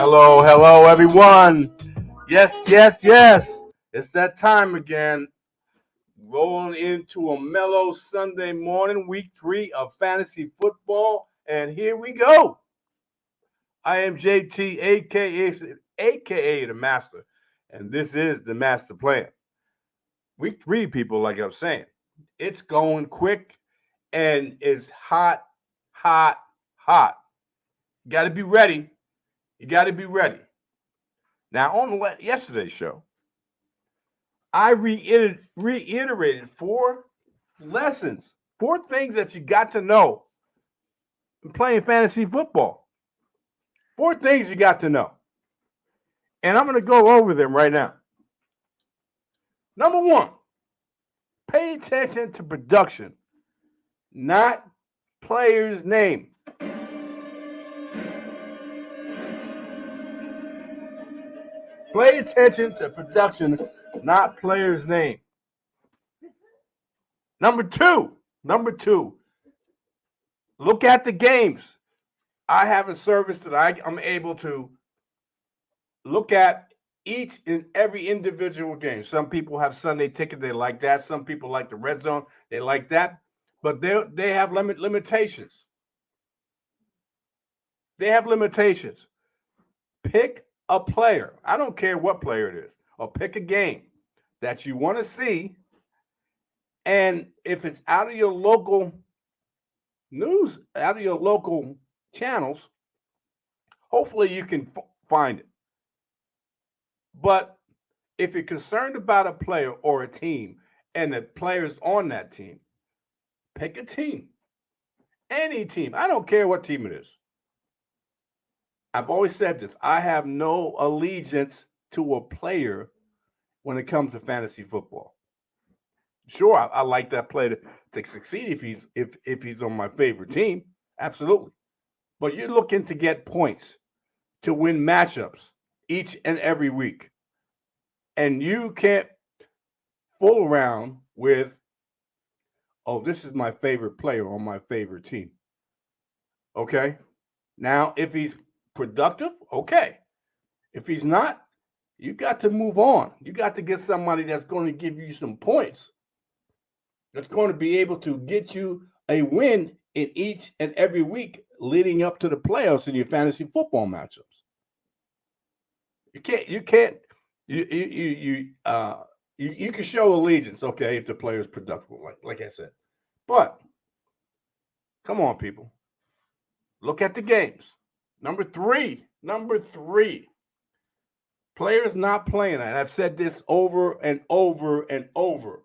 Hello, hello, everyone. Yes, yes, yes. It's that time again. Rolling into a mellow Sunday morning, week 3 of fantasy football. And here we go. I am JT, aka the Master. And this is the Master Plan. Week 3, people, like I'm saying, it's going quick and it's hot, hot, hot. You got to be ready. You got to be ready. Now, on yesterday's show, I reiterated 4 lessons, 4 things that you got to know in playing fantasy football. 4 things you got to know. And I'm going to go over them right now. Number 1, pay attention to production, not player's name. Pay attention to production, not player's name. Number two, look at the games. I have a service that I'm able to look at each and every individual game. Some people have Sunday ticket, they like that. Some people like the red zone, they like that. But they have limitations. They have limitations. Pick a player. I don't care what player it is, or pick a game that you want to see. And if it's out of your local news, out of your local channels, hopefully you can find it. But if you're concerned about a player or a team and the players on that team, pick a team. Any team. I don't care what team it is. I've always said this. I have no allegiance to a player when it comes to fantasy football. Sure, I like that player to succeed if he's on my favorite team. Absolutely. But you're looking to get points to win matchups each and every week. And you can't fool around with, oh, this is my favorite player on my favorite team. Okay? Now, if he's productive, okay. If he's not, you got to move on. You got to get somebody that's going to give you some points, that's going to be able to get you a win in each and every week leading up to the playoffs in your fantasy football matchups. You can show allegiance, okay, if the player is productive, like I said. But come on, people. Look at the games. Number three. Players not playing. And I've said this over and over and over.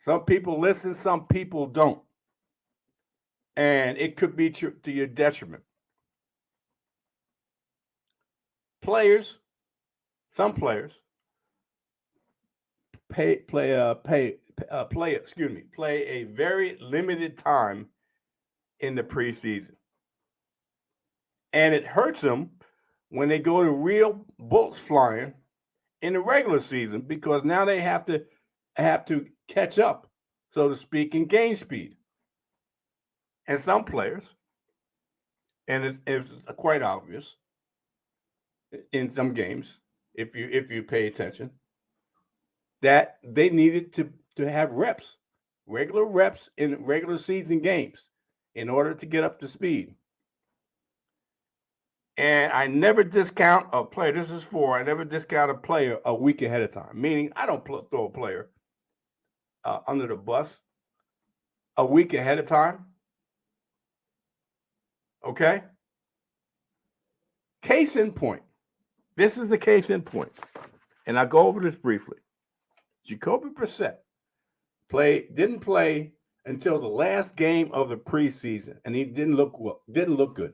Some people listen, some people don't. And it could be to your detriment. Some players play a very limited time in the preseason. And it hurts them when they go to real bullets flying in the regular season, because now they have to catch up, so to speak, in game speed. And some players, and it's quite obvious in some games, if you pay attention, that they needed to have regular reps in regular season games in order to get up to speed. And I never discount a player. I never discount a player a week ahead of time. Meaning, I don't throw a player under the bus a week ahead of time. Okay? Case in point. This is the case in point. And I'll go over this briefly. Jacoby Brissett didn't play until the last game of the preseason, and he didn't look good.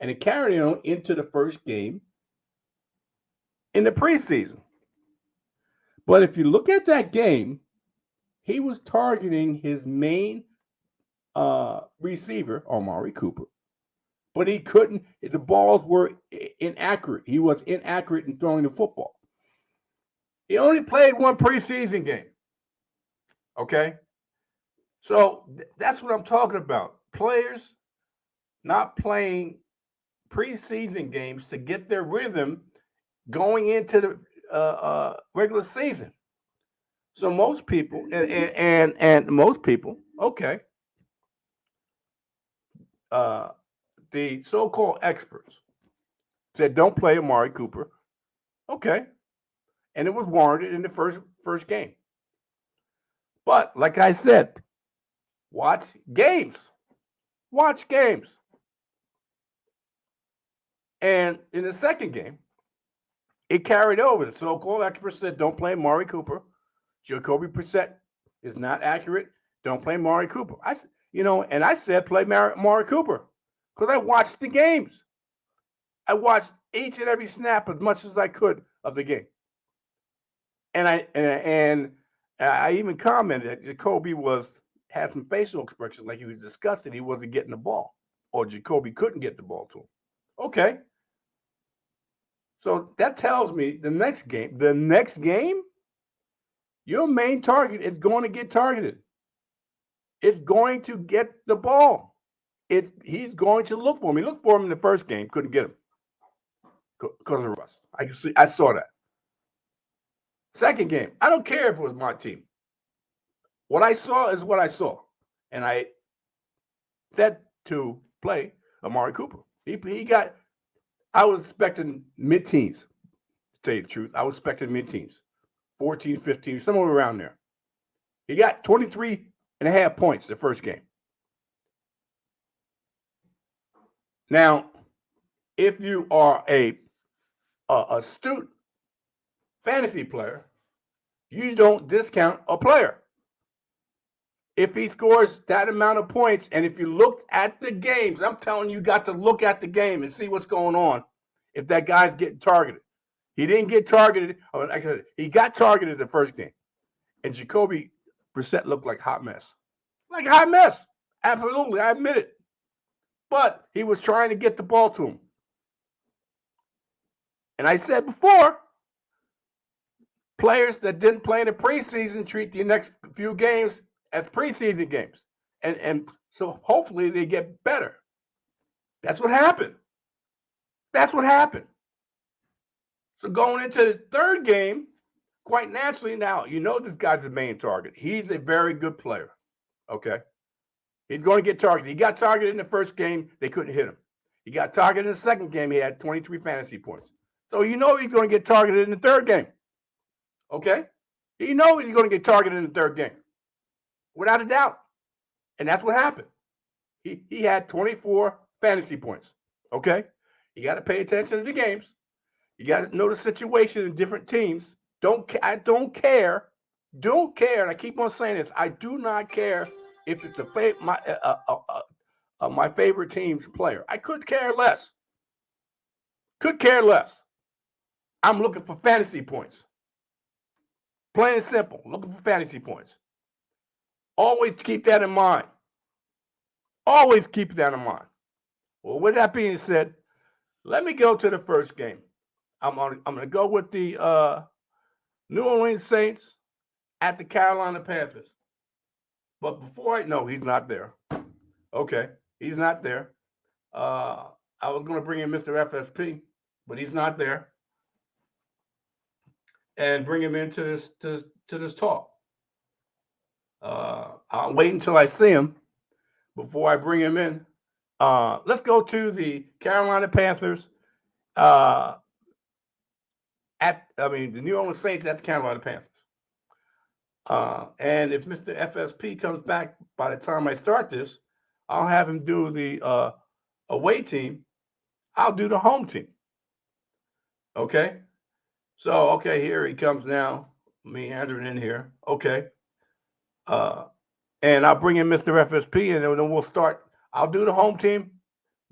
And it carried on into the first game in the preseason. But if you look at that game, he was targeting his main receiver, Amari Cooper. But he couldn't. The balls were inaccurate. He was inaccurate in throwing the football. He only played one preseason game. Okay? So that's what I'm talking about. Players not playing preseason games to get their rhythm going into the regular season. So most people and most people, okay, the so-called experts said don't play Amari Cooper. Okay, and it was warranted in the first game. But like I said, watch games. Watch games. And in the second game, it carried over. The so-called experts said don't play Amari Cooper. Jacoby Brissett is not accurate. Don't play Amari Cooper. And I said play Amari Cooper because I watched the games. I watched each and every snap as much as I could of the game. And I even commented that Jacoby had some facial expressions like he was disgusted he wasn't getting the ball, or Jacoby couldn't get the ball to him. Okay. So that tells me the next game, your main target is going to get targeted. It's going to get the ball. He's going to look for him. He looked for him in the first game, couldn't get him because of Russ. I saw that. Second game, I don't care if it was my team. What I saw is what I saw, and I said to play Amari Cooper. He got. I was expecting mid-teens. To tell you the truth, I was expecting mid-teens, 14, 15, somewhere around there. He got 23.5 points the first game. Now, if you are a astute fantasy player, you don't discount a player. If he scores that amount of points, and if you looked at the games, I'm telling you, got to look at the game and see what's going on. If that guy's getting targeted, he didn't get targeted. He got targeted the first game, and Jacoby Brissett looked like a hot mess. Like a hot mess. Absolutely, I admit it. But he was trying to get the ball to him. And I said before, players that didn't play in the preseason treat the next few games as preseason games. And so hopefully they get better. That's what happened. That's what happened. So going into the third game, quite naturally now, you know this guy's the main target. He's a very good player. Okay? He's going to get targeted. He got targeted in the first game. They couldn't hit him. He got targeted in the second game. He had 23 fantasy points. So you know he's going to get targeted in the third game. Okay? You know he's going to get targeted in the third game. Without a doubt. And that's what happened. He had 24 fantasy points. Okay? You got to pay attention to the games. You got to know the situation in different teams. I don't care. Don't care. And I keep on saying this. I do not care if it's my favorite team's player. I could care less. Could care less. I'm looking for fantasy points. Plain and simple. Looking for fantasy points. Always keep that in mind. Always keep that in mind. Well, with that being said, let me go to the first game. I'm going to go with the New Orleans Saints at the Carolina Panthers. But before no, he's not there. Okay, he's not there. I was going to bring in Mr. FSP, but he's not there. And bring him into this talk. I'll wait until I see him before I bring him in. Let's go to the Carolina Panthers. The New Orleans Saints at the Carolina Panthers. And if Mr. FSP comes back by the time I start this, I'll have him do the away team. I'll do the home team. Okay? So, okay, here he comes now. Meandering in here. Okay. And I'll bring in Mr. FSP, and then we'll start. I'll do the home team.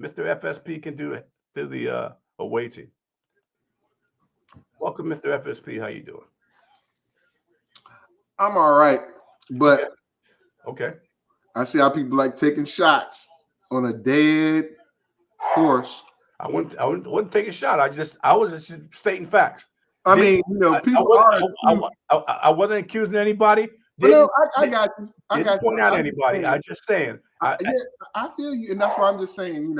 Mr. FSP can do the away team. Welcome, Mr. FSP. How you doing? I'm all right, but okay. I see how people like taking shots on a dead horse. I wouldn't take a shot. I was just stating facts. I mean, people I wasn't accusing anybody. No, I got you. I didn't point out anybody. I'm just saying. I feel you, and that's why I'm just saying.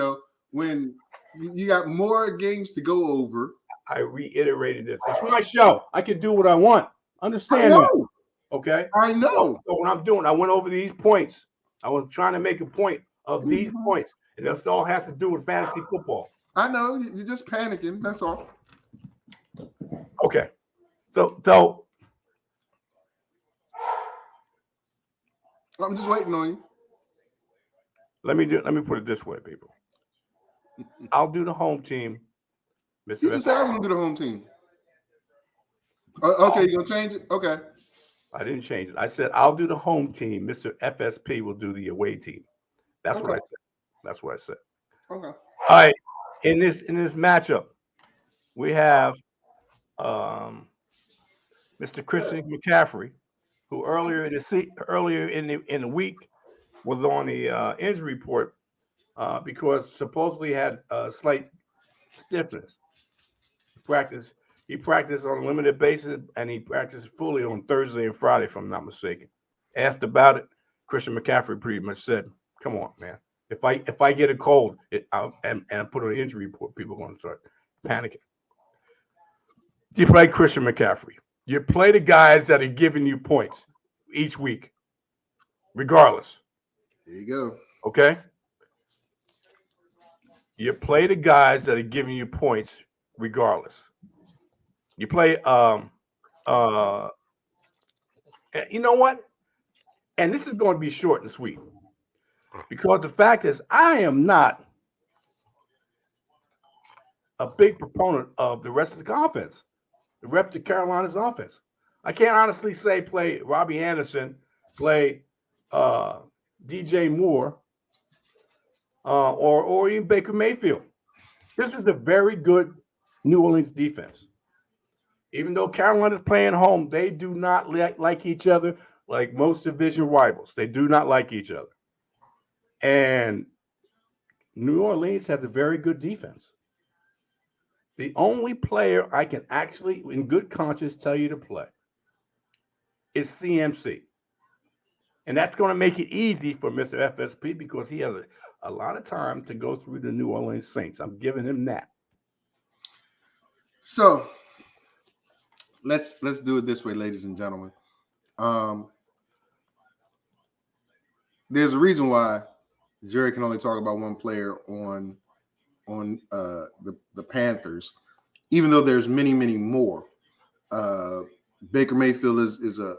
When You got more games to go over. I reiterated this. It's my show. I can do what I want. I Understand that. know. Okay. I know. So what I'm doing, I went over these points. I was trying to make a point of these points, and this all has to do with fantasy football. I know. You're just panicking. That's all. Okay. So I'm just waiting on you. let me put it this way, people. I'll do the home team. Mr. You just said I was gonna do the home team. Okay, you gonna change it? Okay. I didn't change it. I said I'll do the home team. Mr. FSP will do the away team. That's what I said. That's what I said. Okay. All right. In this matchup, we have Mr. Christian McCaffrey, who earlier in the week was on the injury report because supposedly had a slight stiffness. He practiced on a limited basis, and he practiced fully on Thursday and Friday, if I'm not mistaken. Asked about it, Christian McCaffrey pretty much said, "Come on, man. If I get a cold and I put on an injury report, people are going to start panicking." You play Christian McCaffrey. You play the guys that are giving you points each week, regardless. There you go. Okay? You play the guys that are giving you points regardless. You play you know what? And this is going to be short and sweet. Because the fact is, I am not a big proponent of the rest of the offense, the rest of Carolina's offense. I can't honestly say play Robbie Anderson, play DJ Moore, or even Baker Mayfield. This is a very good New Orleans defense. Even though Carolina's playing home, they do not like each other like most division rivals. They do not like each other. And New Orleans has a very good defense. The only player I can actually, in good conscience, tell you to play is CMC. And that's going to make it easy for Mr. FSP because he has a lot of time to go through the New Orleans Saints. I'm giving him that. So let's do it this way, ladies and gentlemen. There's a reason why Jerry can only talk about one player on the Panthers, even though there's many more. Baker Mayfield is a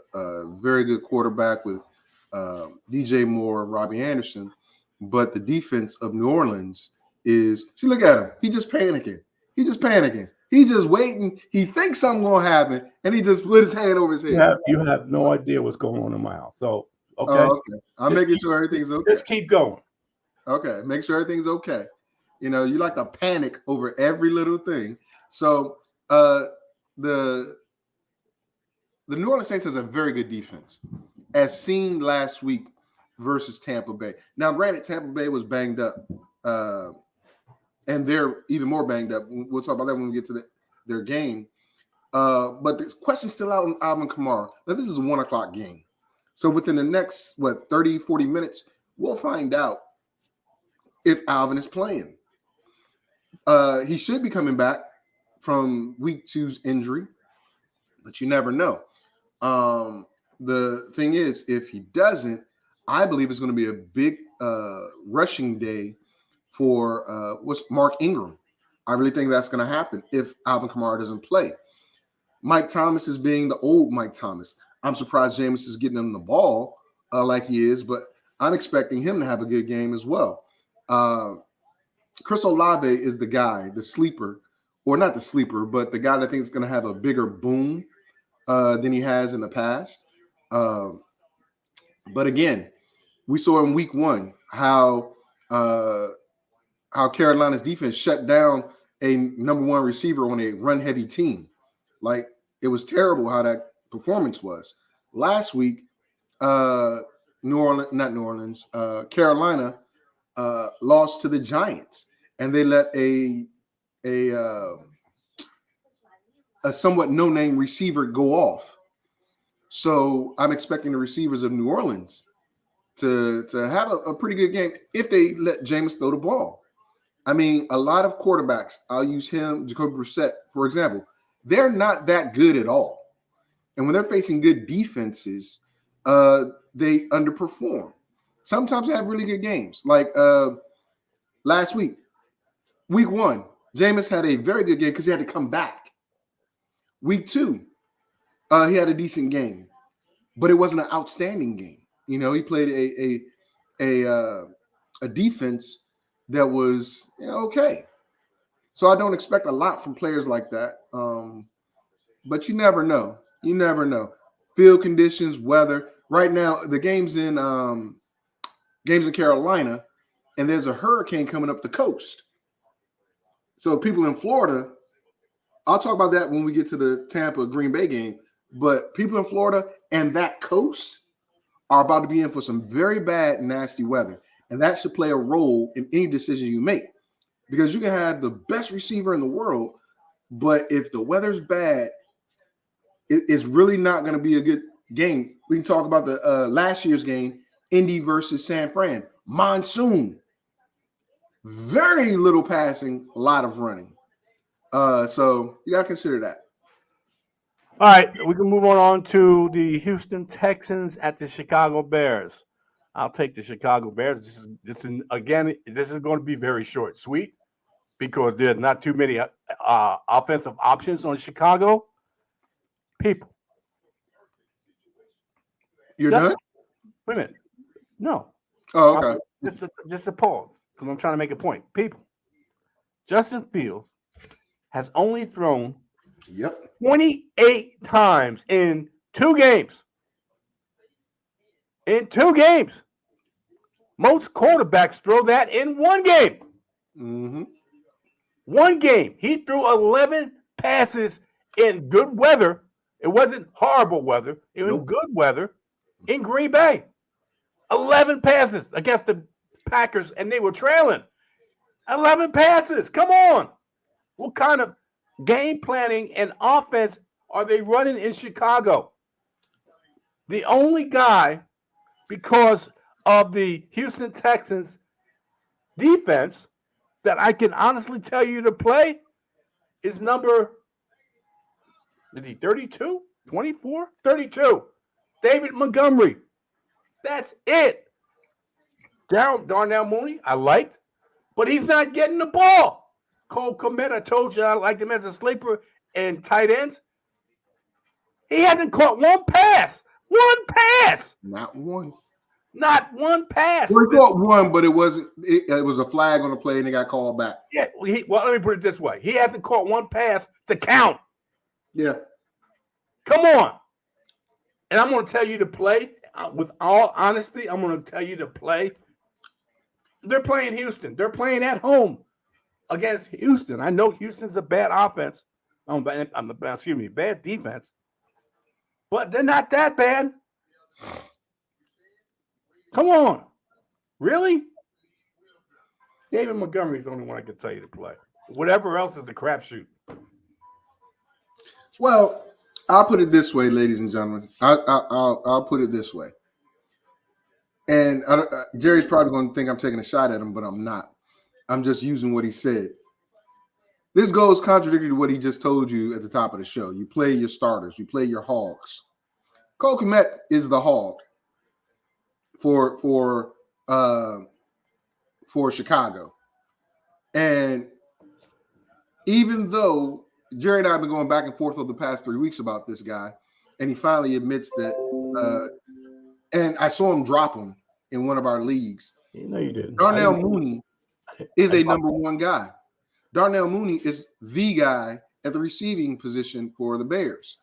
very good quarterback with DJ Moore, Robbie Anderson, but the defense of New Orleans is, see, look at him. He just panicking. He's just waiting. He thinks something's going to happen, and he just put his hand over his head. You have no idea what's going on in my house. So, okay. Okay. I'm making sure everything's okay. Just keep going. Okay. Make sure everything's okay. You know, you like to panic over every little thing. So the New Orleans Saints has a very good defense, as seen last week versus Tampa Bay. Now, granted, Tampa Bay was banged up, and they're even more banged up. We'll talk about that when we get to their game. But the question's still out on Alvin Kamara. Now, this is a 1 o'clock game. So within the next, 30, 40 minutes, we'll find out if Alvin is playing. He should be coming back from week 2's injury, but you never know. The thing is, if he doesn't, I believe it's going to be a big rushing day for what's Mark Ingram. I really think that's going to happen if Alvin Kamara doesn't play. Mike Thomas is being the old Mike Thomas. I'm surprised Jameis is getting him the ball like he is, but I'm expecting him to have a good game as well. Chris Olave is the guy, the sleeper, or not the sleeper, but the guy that I think is going to have a bigger boom than he has in the past. But again, we saw in week 1 how Carolina's defense shut down a number 1 receiver on a run-heavy team. Like, it was terrible how that performance was. Last week, Carolina lost to the Giants, and they let a somewhat no-name receiver go off. So I'm expecting the receivers of New Orleans to have a pretty good game if they let Jameis throw the ball. I mean, a lot of quarterbacks, I'll use him, Jacoby Brissett, for example, they're not that good at all. And when they're facing good defenses, they underperform. Sometimes they have really good games. Like last week 1, Jameis had a very good game because he had to come back. Week 2, he had a decent game, but it wasn't an outstanding game. You know, he played a defense that was okay. So I don't expect a lot from players like that. But you never know. You never know. Field conditions, weather. Right now, the game's in Carolina, and there's a hurricane coming up the coast. So people in Florida, I'll talk about that when we get to the Tampa Green Bay game. But people in Florida and that coast are about to be in for some very bad, nasty weather. And that should play a role in any decision you make. Because you can have the best receiver in the world, but if the weather's bad, it's really not going to be a good game. We can talk about the last year's game, Indy versus San Fran. Monsoon. Very little passing, a lot of running. So you got to consider that. All right, we can move on to the Houston Texans at the Chicago Bears. I'll take the Chicago Bears. This is going to be very short, sweet, because there's not too many offensive options on Chicago. People. You're done? Wait a minute. No. Oh, okay. Just a pause, because I'm trying to make a point. People. Justin Fields has only thrown 28 times in 2 games. In 2 games. Most quarterbacks throw that in 1 game. Mm-hmm. 1 game. He threw 11 passes in good weather. It wasn't horrible weather. It was good weather in Green Bay. 11 passes against the Packers, and they were trailing. 11 passes. Come on. What kind of game planning and offense are they running in Chicago? The only guy, because of the Houston Texans defense, that I can honestly tell you to play is number 32, 24, 32. David Montgomery. That's it. Darnell Mooney, I liked, but he's not getting the ball. Cole Kmet, I told you I liked him as a sleeper and tight ends. He hasn't caught 1 pass. 1 pass. Not one. Not 1 pass. Well, he caught 1, but it wasn't. It was a flag on the play, and he got called back. Yeah. Well, let me put it this way: he hasn't caught 1 pass to count. Yeah. Come on. And I'm going to tell you to play. With all honesty, I'm going to tell you to play. They're playing Houston. They're playing at home against Houston. I know Houston's a bad offense. Bad defense. But they're not that bad. Come on. Really? David Montgomery is the only one I can tell you to play. Whatever else is the crapshoot. Well, I'll put it this way, ladies and gentlemen. I'll put it this way. And Jerry's probably going to think I'm taking a shot at him, but I'm not. I'm just using what he said. This goes contradictory to what he just told you at the top of the show. You play your starters. You play your hogs. Cole Kmet is the hog for Chicago. And even though Jerry and I have been going back and forth over the past 3 weeks about this guy, and he finally admits that, and I saw him drop him in one of our leagues. No, you didn't. Darnell Mooney is a number 1 guy. Darnell Mooney is the guy at the receiving position for the Bears,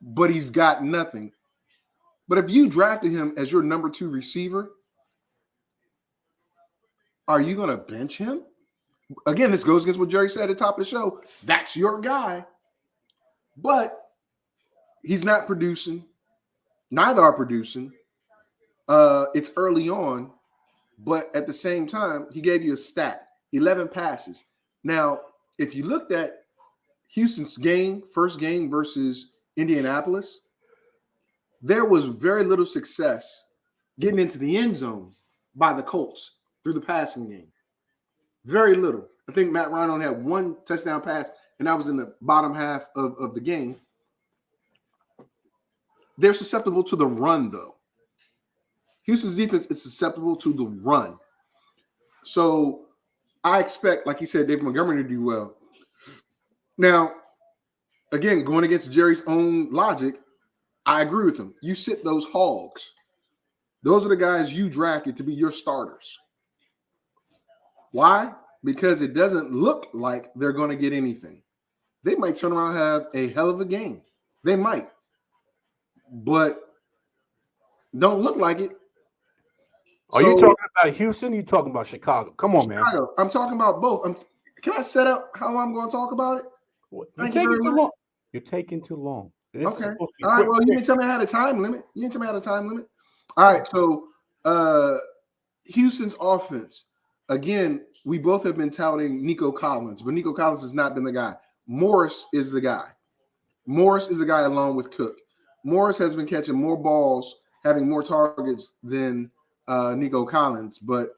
but he's got nothing. But if you drafted him as your number 2 receiver, are you going to bench him? Again, this goes against what Jerry said at the top of the show. That's your guy. But he's not producing. Neither are producing. It's early on. But at the same time, he gave you a stat. 11 passes. Now, if you looked at Houston's first game versus Indianapolis, there was very little success getting into the end zone by the Colts through the passing game. Very little. I think Matt Ryan only had one touchdown pass, and that was in the bottom half of the game. They're susceptible to the run, though. Houston's defense is susceptible to the run. So I expect, like you said, David Montgomery to do well. Now, again, going against Jerry's own logic, I agree with him. You sit those hogs. Those are the guys you drafted to be your starters. Why? Because it doesn't look like they're going to get anything. They might turn around and have a hell of a game. They might. But don't look like it. Are you talking about Houston? Or you talking about Chicago? Come on, man. Chicago. I'm talking about both. Can I set up how I'm going to talk about it? You're taking too long. You're taking too long. Okay. All right. Well, you didn't tell me I had a time limit. All right. So Houston's offense. Again, we both have been touting Nico Collins, but Nico Collins has not been the guy. Morris is the guy. Morris is the guy along with Cook. Morris has been catching more balls, having more targets than Nico Collins, but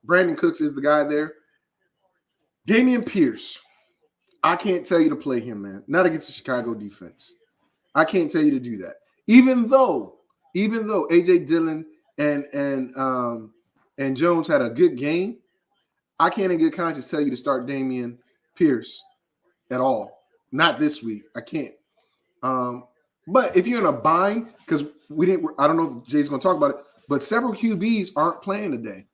Brandon Cooks is the guy there. Dameon Pierce, I can't tell you to play him, man. Not against the Chicago defense. I can't tell you to do that. Even though AJ Dillon and Jones had a good game, I can't in good conscience tell you to start Dameon Pierce at all. Not this week. I can't. But if you're in a bind, because I don't know if Jay's going to talk about it, but several QBs aren't playing today.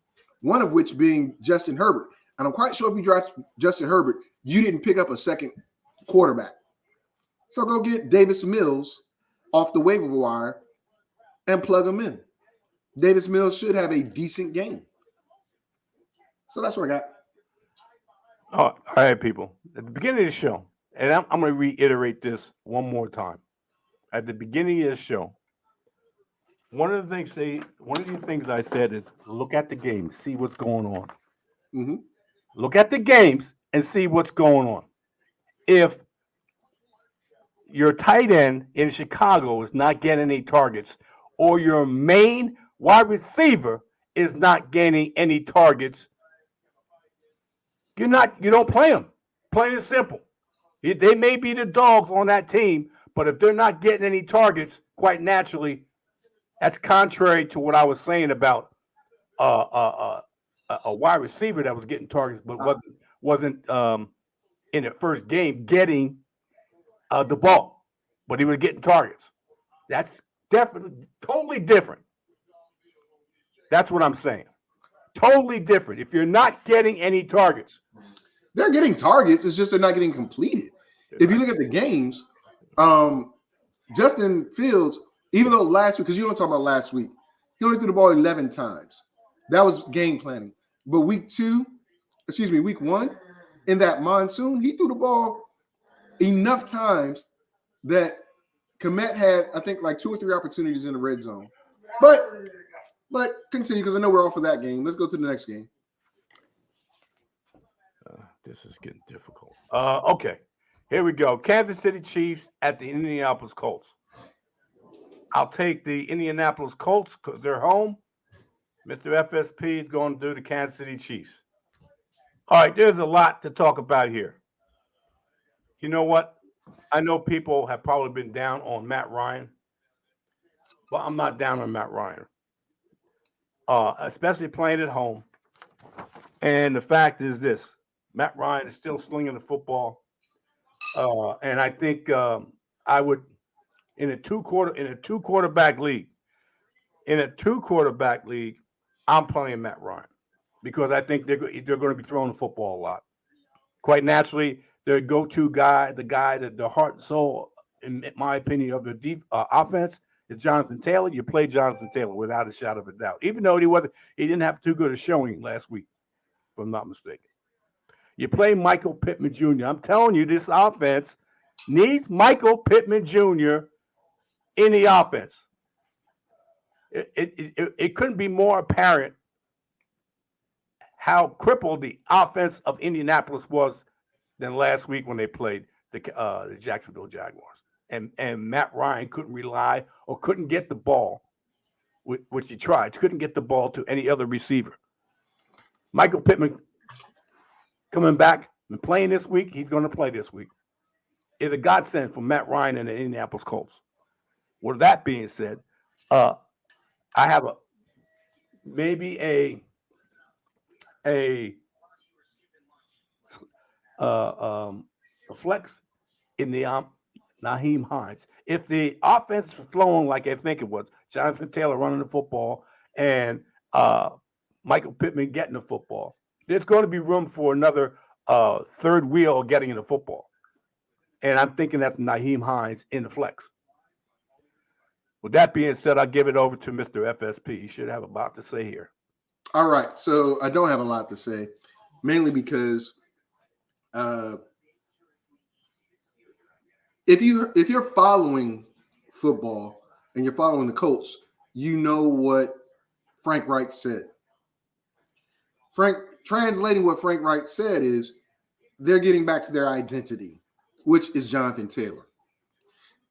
One of which being Justin Herbert. And I'm quite sure if you draft Justin Herbert, you didn't pick up a second quarterback. So go get Davis Mills off the waiver wire and plug him in. Davis Mills should have a decent game. So that's what I got. All right, people. At the beginning of the show, and I'm going to reiterate this one more time. At the beginning of the show, one of the things I said is look at the game, see what's going on. Mm-hmm. Look at the games and see what's going on. If your tight end in Chicago is not getting any targets, or your main wide receiver is not gaining any targets, you don't play them. Plain and simple. They may be the dogs on that team, but if they're not getting any targets, quite naturally, that's contrary to what I was saying about a wide receiver that was getting targets, but wasn't in the first game getting the ball, but he was getting targets. That's definitely totally different. That's what I'm saying. Totally different. If you're not getting any targets, they're getting targets. It's just they're not getting completed. If you look at the games, Justin Fields, even though last week, because you don't talk about last week, he only threw the ball 11 times. That was game planning. But week one, in that monsoon, he threw the ball enough times that Komet had, I think, like 2 or 3 opportunities in the red zone. But continue, because I know we're off of that game. Let's go to the next game. This is getting difficult. Okay, here we go. Kansas City Chiefs at the Indianapolis Colts. I'll take the Indianapolis Colts because they're home. Mr. FSP is going to do the Kansas City Chiefs. All right, there's a lot to talk about here. You know what? I know people have probably been down on Matt Ryan, but I'm not down on Matt Ryan, especially playing at home. And the fact is this. Matt Ryan is still slinging the football. And I think I would in a two quarterback league, I'm playing Matt Ryan because I think they're going to be throwing the football a lot. Quite naturally, their go-to guy, the heart and soul, in my opinion, of the offense is Jonathan Taylor. You play Jonathan Taylor without a shadow of a doubt, even though he didn't have too good a showing last week, if I'm not mistaken. You play Michael Pittman Jr. I'm telling you, this offense needs Michael Pittman Jr. in the offense. It couldn't be more apparent how crippled the offense of Indianapolis was than last week when they played the Jacksonville Jaguars. And Matt Ryan couldn't rely or couldn't get the ball, which he tried, couldn't get the ball to any other receiver. Michael Pittman coming back and playing this week. He's going to play this week. Is a godsend for Matt Ryan and the Indianapolis Colts. With that being said, I have maybe a flex in the Naheem Hines. If the offense is flowing like I think it was, Jonathan Taylor running the football and Michael Pittman getting the football, there's going to be room for another third wheel getting in the football. And I'm thinking that's Naheem Hines in the flex. With that being said, I'll give it over to Mr. FSP. He should have a lot to say here. All right. So I don't have a lot to say, mainly because if you're following football and you're following the Colts, you know what Frank Reich said. Translating what Frank Reich said is they're getting back to their identity, which is Jonathan Taylor.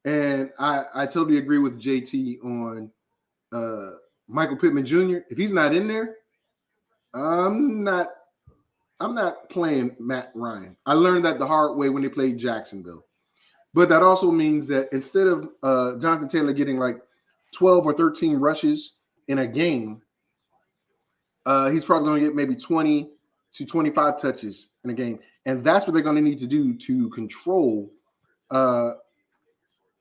And I totally agree with JT on Michael Pittman Jr. If he's not in there, I'm not playing Matt Ryan. I learned that the hard way when they played Jacksonville. But that also means that instead of Jonathan Taylor getting like 12 or 13 rushes in a game, he's probably going to get maybe 20 to 25 touches in a game. And that's what they're going to need to do to control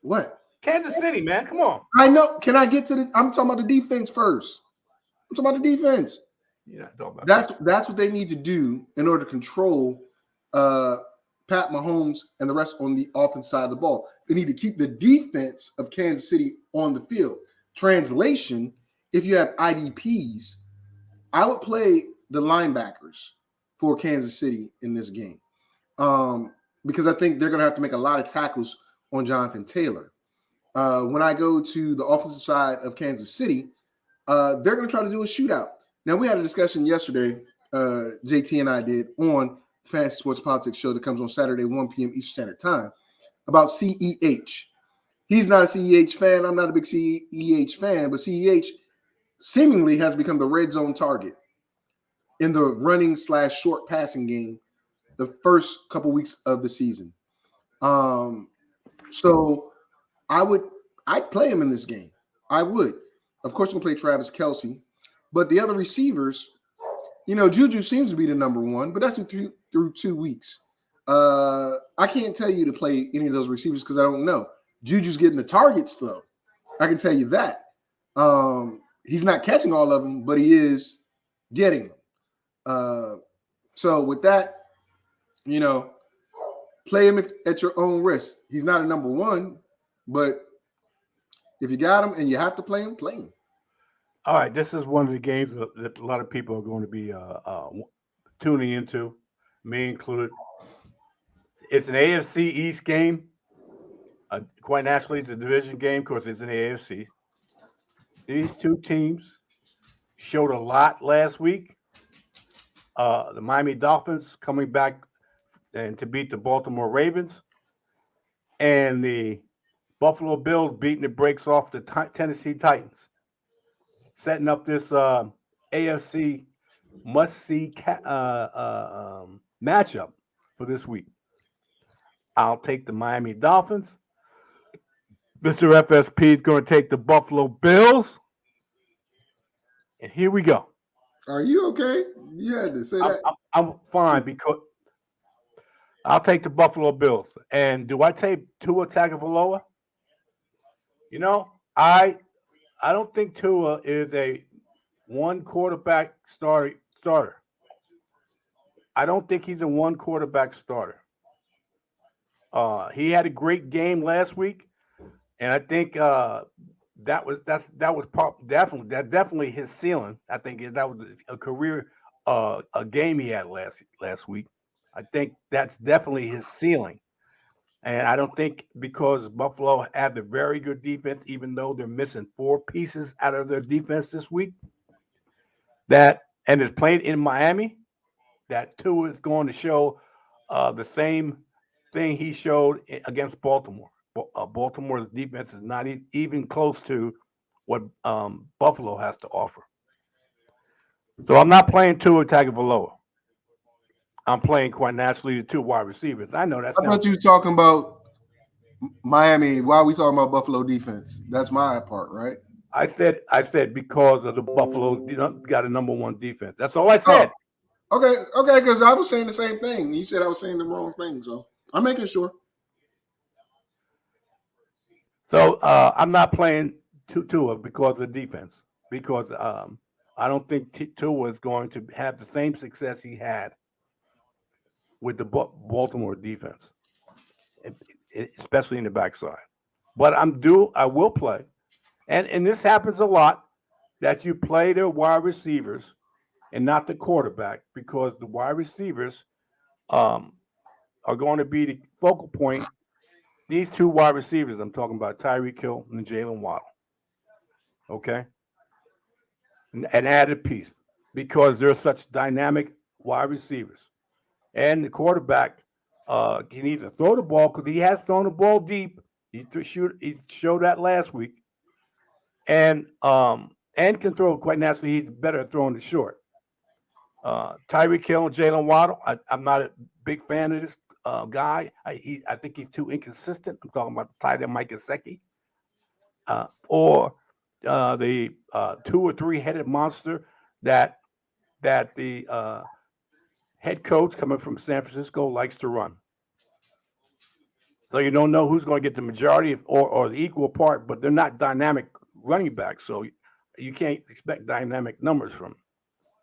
what? Kansas City, man. Come on. I know. Can I get to this? I'm talking about the defense first. I'm talking about the defense. Yeah, that's what they need to do in order to control Pat Mahomes and the rest on the offense side of the ball. They need to keep the defense of Kansas City on the field. Translation, if you have IDPs, I would play the linebackers for Kansas City in this game because I think they're going to have to make a lot of tackles on Jonathan Taylor. When I go to the offensive side of Kansas City, they're going to try to do a shootout. Now, we had a discussion yesterday, JT and I did, on Fantasy Sports Politics show that comes on Saturday, 1 p.m. Eastern Standard Time, about CEH. He's not a CEH fan. I'm not a big CEH fan, but CEH seemingly has become the red zone target in the running / short passing game the first couple weeks of the season. So I'd play him in this game. I would. Of course, you'll play Travis Kelce, but the other receivers, Juju seems to be the number one, but that's through 2 weeks. I can't tell you to play any of those receivers because I don't know. Juju's getting the targets, though. I can tell you that. He's not catching all of them, but he is getting them. So with that, play him at your own risk. He's not a number one, but if you got him and you have to play him, play him. All right, this is one of the games that a lot of people are going to be tuning into, me included. It's an AFC East game. Quite naturally, it's a division game. Of course, it's an AFC. These two teams showed a lot last week. The Miami Dolphins coming back and to beat the Baltimore Ravens, and the Buffalo Bills beating the brakes off the Tennessee Titans, setting up this AFC must-see matchup for this week. I'll take the Miami Dolphins. Mr. FSP is going to take the Buffalo Bills. And here we go. Are you okay? You had to say that. I'm fine because I'll take the Buffalo Bills. And do I take Tua Tagovailoa? I don't think Tua is a one quarterback starter. I don't think he's a one quarterback starter. He had a great game last week, and I think that was definitely his ceiling. I think that was a career a game he had last week. I think that's definitely his ceiling. And I don't think because Buffalo had a very good defense, even though they're missing 4 pieces out of their defense this week, and is playing in Miami, that Tua is going to show the same thing he showed against Baltimore. Baltimore's defense is not even close to what Buffalo has to offer. So I'm not playing Tua Tagovailoa. I'm playing quite naturally the 2 wide receivers. I know that I thought sounds. you was talking about Miami. Why are we talking about Buffalo defense? That's my part, right? I said because of the Buffalo got a number 1 defense. That's all I Oh, said. okay, because I was saying the same thing. You said I was saying the wrong thing, so I'm making sure. So I'm not playing Tua because of the defense. Because I don't think Tua is going to have the same success he had with the Baltimore defense, especially in the backside. But I will play, and this happens a lot that you play the wide receivers and not the quarterback because the wide receivers um, are going to be the focal point. These 2 wide receivers I'm talking about, Tyreek Hill and Jalen Waddle. Okay, an added piece because they're such dynamic wide receivers. And the quarterback can either throw the ball because he has thrown the ball deep. He showed that last week, and can throw quite naturally. He's better at throwing the short. Tyreek Hill and Jalen Waddle. I'm not a big fan of this guy. I think he's too inconsistent. I'm talking about the tight end Mike Gesicki, or the 2 or 3 headed monster that the head coach coming from San Francisco likes to run. So you don't know who's going to get the majority or the equal part, but they're not dynamic running backs, so you can't expect dynamic numbers from them.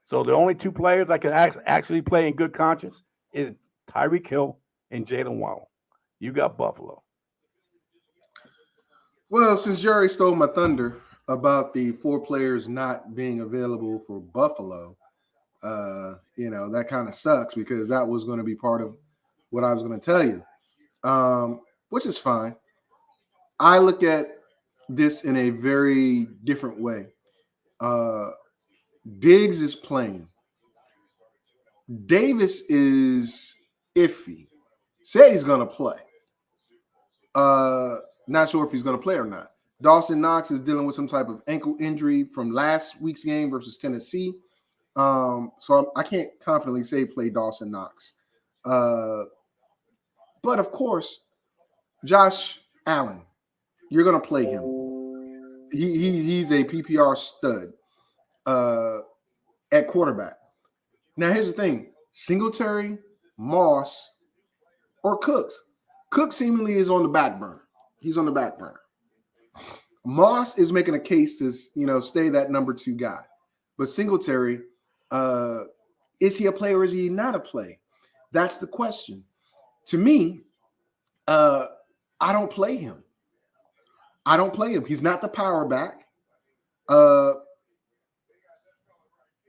So the only 2 players I can actually play in good conscience is Tyreek Hill and Jalen Waddle. You got Buffalo. Well, since Jerry stole my thunder about the 4 players not being available for Buffalo, that kind of sucks because that was going to be part of what I was going to tell you, which is fine. I look at this in a very different way. Diggs is playing. Davis is iffy. Said he's going to play. Not sure if he's going to play or not. Dawson Knox is dealing with some type of ankle injury from last week's game versus Tennessee. So I can't confidently say play Dawson Knox. But of course, Josh Allen, you're going to play him. He's a PPR stud at quarterback. Now, here's the thing. Singletary, Moss, or Cooks. Cooks seemingly is on the back burner. He's on the back burner. Moss is making a case to, stay that number 2 guy. But Singletary, is he a play or is he not a play? That's the question. To me, I don't play him. I don't play him. He's not the power back.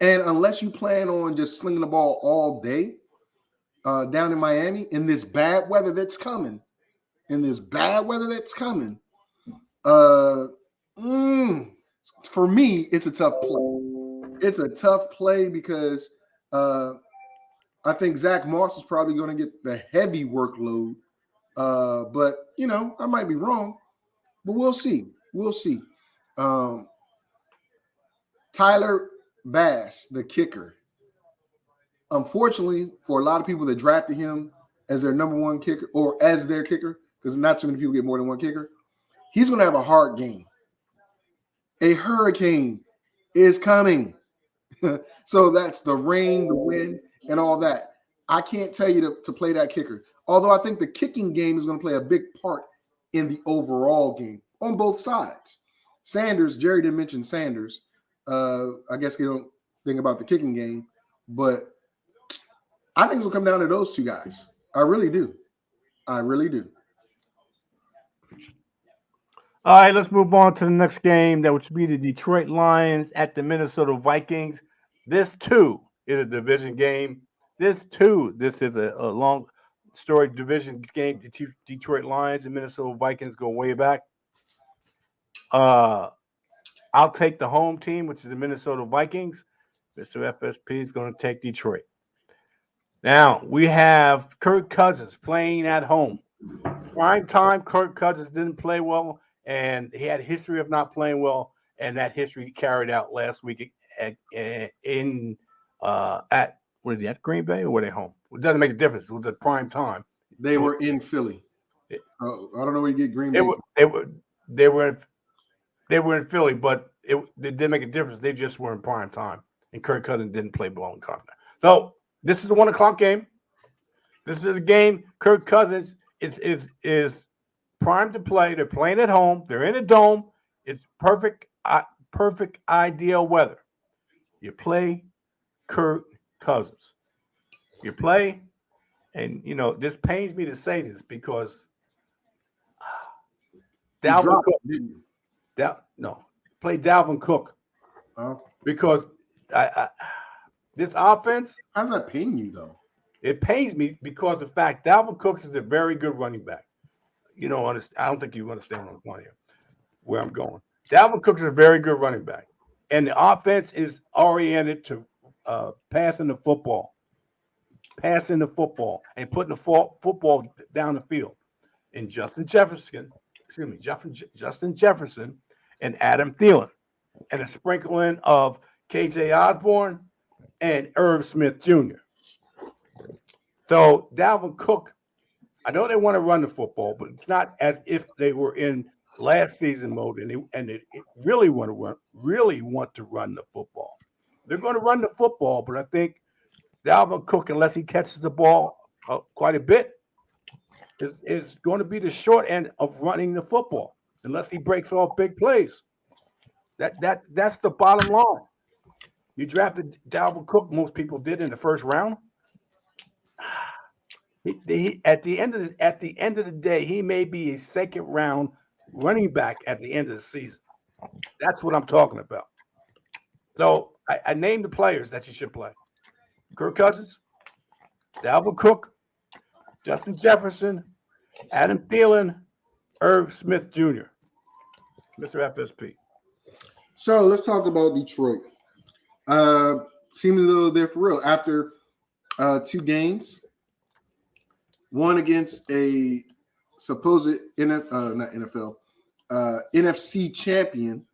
And unless you plan on just slinging the ball all day down in Miami in this bad weather that's coming, for me, it's a tough play. It's a tough play because I think Zach Moss is probably going to get the heavy workload. But, I might be wrong. But we'll see. Tyler Bass, the kicker. Unfortunately, for a lot of people that drafted him as their number 1 kicker or as their kicker, because not too many people get more than 1 kicker, he's going to have a hard game. A hurricane is coming. So that's the rain, the wind, and all that. I can't tell you to play that kicker. Although I think the kicking game is going to play a big part in the overall game on both sides. Jerry didn't mention Sanders. I guess he don't think about the kicking game, but I think it's going to come down to those 2 guys. I really do. All right, let's move on to the next game, that would be the Detroit Lions at the Minnesota Vikings. This too is a division game. This is a long story division game. The Detroit Lions and Minnesota Vikings go way back. I'll take the home team, which is the Minnesota Vikings. Mr. FSP is going to take Detroit. Now we have Kirk Cousins playing at home. Prime time, Kirk Cousins didn't play well, and he had a history of not playing well, and that history carried out last week at Were they at Green Bay or were they home? It doesn't make a difference. It was at prime time. They were in Philly. I don't know where you get Green Bay. They were in Philly, but it didn't make a difference. They just were in prime time, and Kirk Cousins didn't play ball in contact. So this is the 1 o'clock game. This is a game. Kirk Cousins is primed to play. They're playing at home. They're in a dome. It's perfect ideal weather. You play Kirk Cousins. You play, and this pains me to say this because Dalvin Cook. Play Dalvin Cook. Because this offense. How's that pain you though? It pains me because the fact Dalvin Cook is a very good running back. I don't think you understand what I'm going here, where I'm going. Dalvin Cook is a very good running back, and the offense is oriented to passing the football, and putting the football down the field. And Justin Jefferson, and Adam Thielen, and a sprinkling of KJ Osborne and Irv Smith Jr. So Dalvin Cook, I know they want to run the football, but it's not as if they were in last season mode and they really want to run the football. They're going to run the football, but I think Dalvin Cook, unless he catches the ball quite a bit, is going to be the short end of running the football, unless he breaks off big plays. That's the bottom line. You drafted Dalvin Cook, most people did in the first round. At the end of the day, he may be a second round running back at the end of the season. That's what I'm talking about. So I named the players that you should play: Kirk Cousins, Dalvin Cook, Justin Jefferson, Adam Thielen, Irv Smith Jr., Mr. FSP. So let's talk about Detroit. Seems as though they're for real. After 2 games, one against a supposed NFC champion,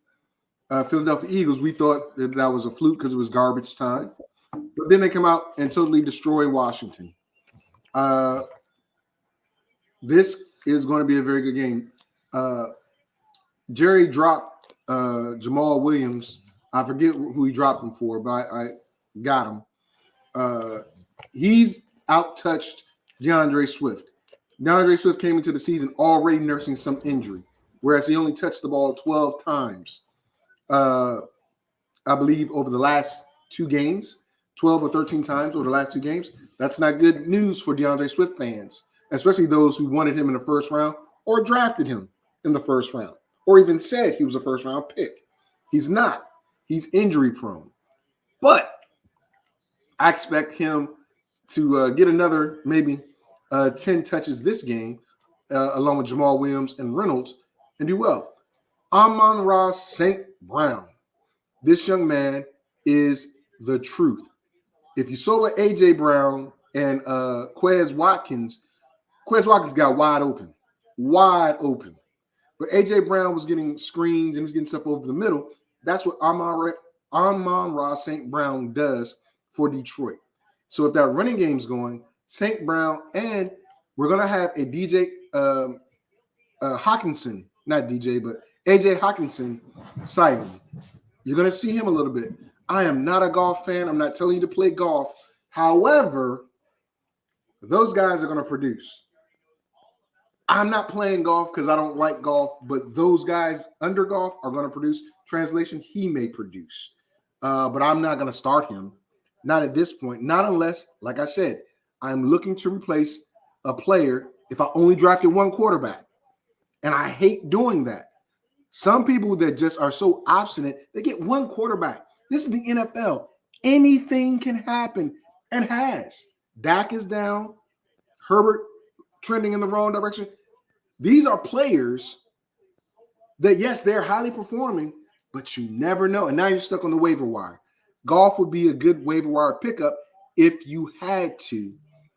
Philadelphia Eagles. We thought that was a fluke because it was garbage time. But then they come out and totally destroy Washington. This is going to be a very good game. Jerry dropped Jamal Williams. I forget who he dropped him for, but I got him. He's out-touched DeAndre Swift. DeAndre Swift came into the season already nursing some injury, whereas he only touched the ball 12 times, I believe, over the last 2 games, 12 or 13 times over the last 2 games. That's not good news for DeAndre Swift fans, especially those who wanted him in the first round or drafted him in the first round or even said he was a first-round pick. He's not. He's injury-prone. But I expect him to get another maybe 10 touches this game, along with Jamal Williams and Reynolds, and do well. Amon-Ra St. Brown. This young man is the truth. If you saw what A.J. Brown and Quez Watkins got wide open. But A.J. Brown was getting screens and was getting stuff over the middle. That's what Amon-Ra St. Brown does for Detroit. So if that running game's going, St. Brown, and we're going to have a DJ Hawkinson, not DJ, but A.J. Hawkinson sighting. You're going to see him a little bit. I am not a golf fan. I'm not telling you to play golf. However, those guys are going to produce. I'm not playing golf because I don't like golf, but those guys under golf are going to produce. Translation, he may produce. But I'm not going to start him. Not at this point. Not unless, like I said, I'm looking to replace a player if I only drafted one quarterback. And I hate doing that. Some people that just are so obstinate, they get one quarterback. This is the NFL. Anything can happen and has. Dak is down. Herbert trending in the wrong direction. These are players that, yes, they're highly performing, but you never know. And now you're stuck on the waiver wire. Golf would be a good waiver wire pickup if you had to,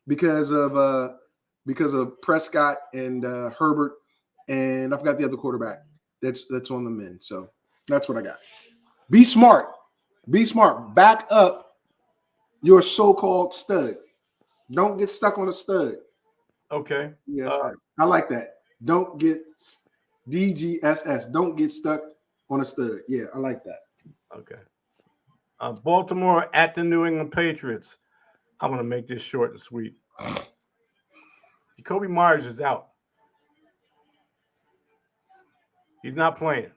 because of Prescott and Herbert, and I forgot the other quarterback that's on the men. So that's what I got. Be smart. Be smart. Back up Your so-called stud. Don't get stuck on a stud. Okay. Yes, I like that. Don't get DGSS. Don't get stuck on a stud. Yeah, I like that. Okay. Baltimore at the New England Patriots. I'm going to make this short and sweet. Jacoby Myers is out. He's not playing.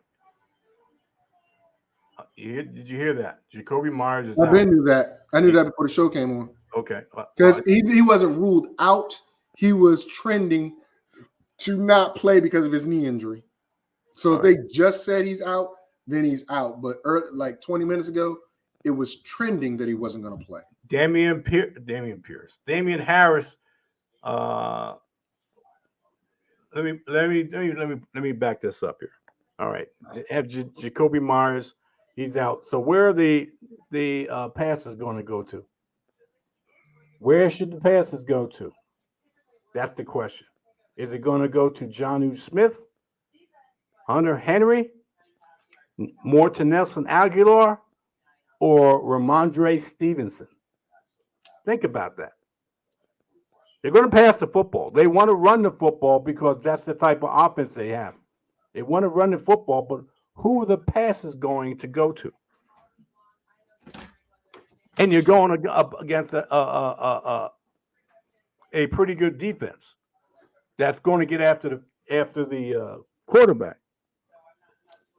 Did you hear that? Jacoby Myers is out. I knew that. I knew that before the show came on. Okay. Because he wasn't ruled out. He was trending to not play because of his knee injury. So if they just said he's out, then he's out. But like 20 minutes ago, it was trending that he wasn't going to play. Damian Harris. Let me back this up here. All right. Have Jacoby Myers, he's out. So where are the passes going to go to? Where should the passes go to? That's the question. Is it going to go to Jonnu Smith, Hunter Henry, more to Nelson Aguilar, or Ramondre Stevenson? Think about that. They're going to pass the football. They want to run the football because that's the type of offense they have. They want to run the football, but who are the passes going to go to? And you're going up against a pretty good defense that's going to get after the quarterback.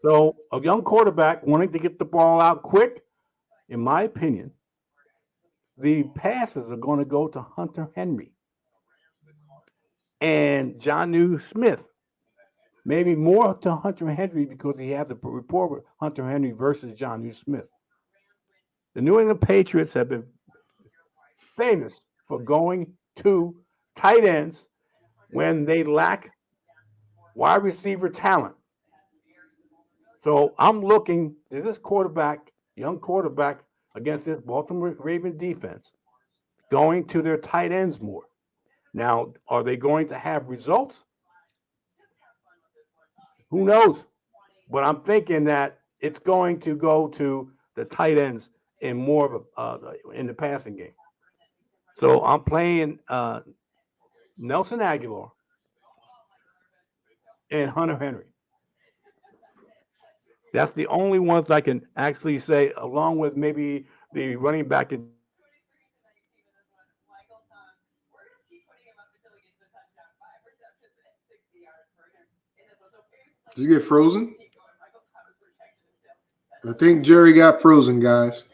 So a young quarterback wanting to get the ball out quick, in my opinion, the passes are going to go to Hunter Henry and Jonnu Smith. Maybe more to Hunter Henry because he has a rapport with Hunter Henry versus Jonnu Smith. The New England Patriots have been famous for going to tight ends when they lack wide receiver talent. So I'm looking at this young quarterback against this Baltimore Ravens defense, going to their tight ends more. Now, are they going to have results? Who knows? But I'm thinking that it's going to go to the tight ends in more of in the passing game. So I'm playing Nelson Aguilar and Hunter Henry. That's the only ones I can actually say, along with maybe the running back. Did you get frozen? I think Jerry got frozen, guys.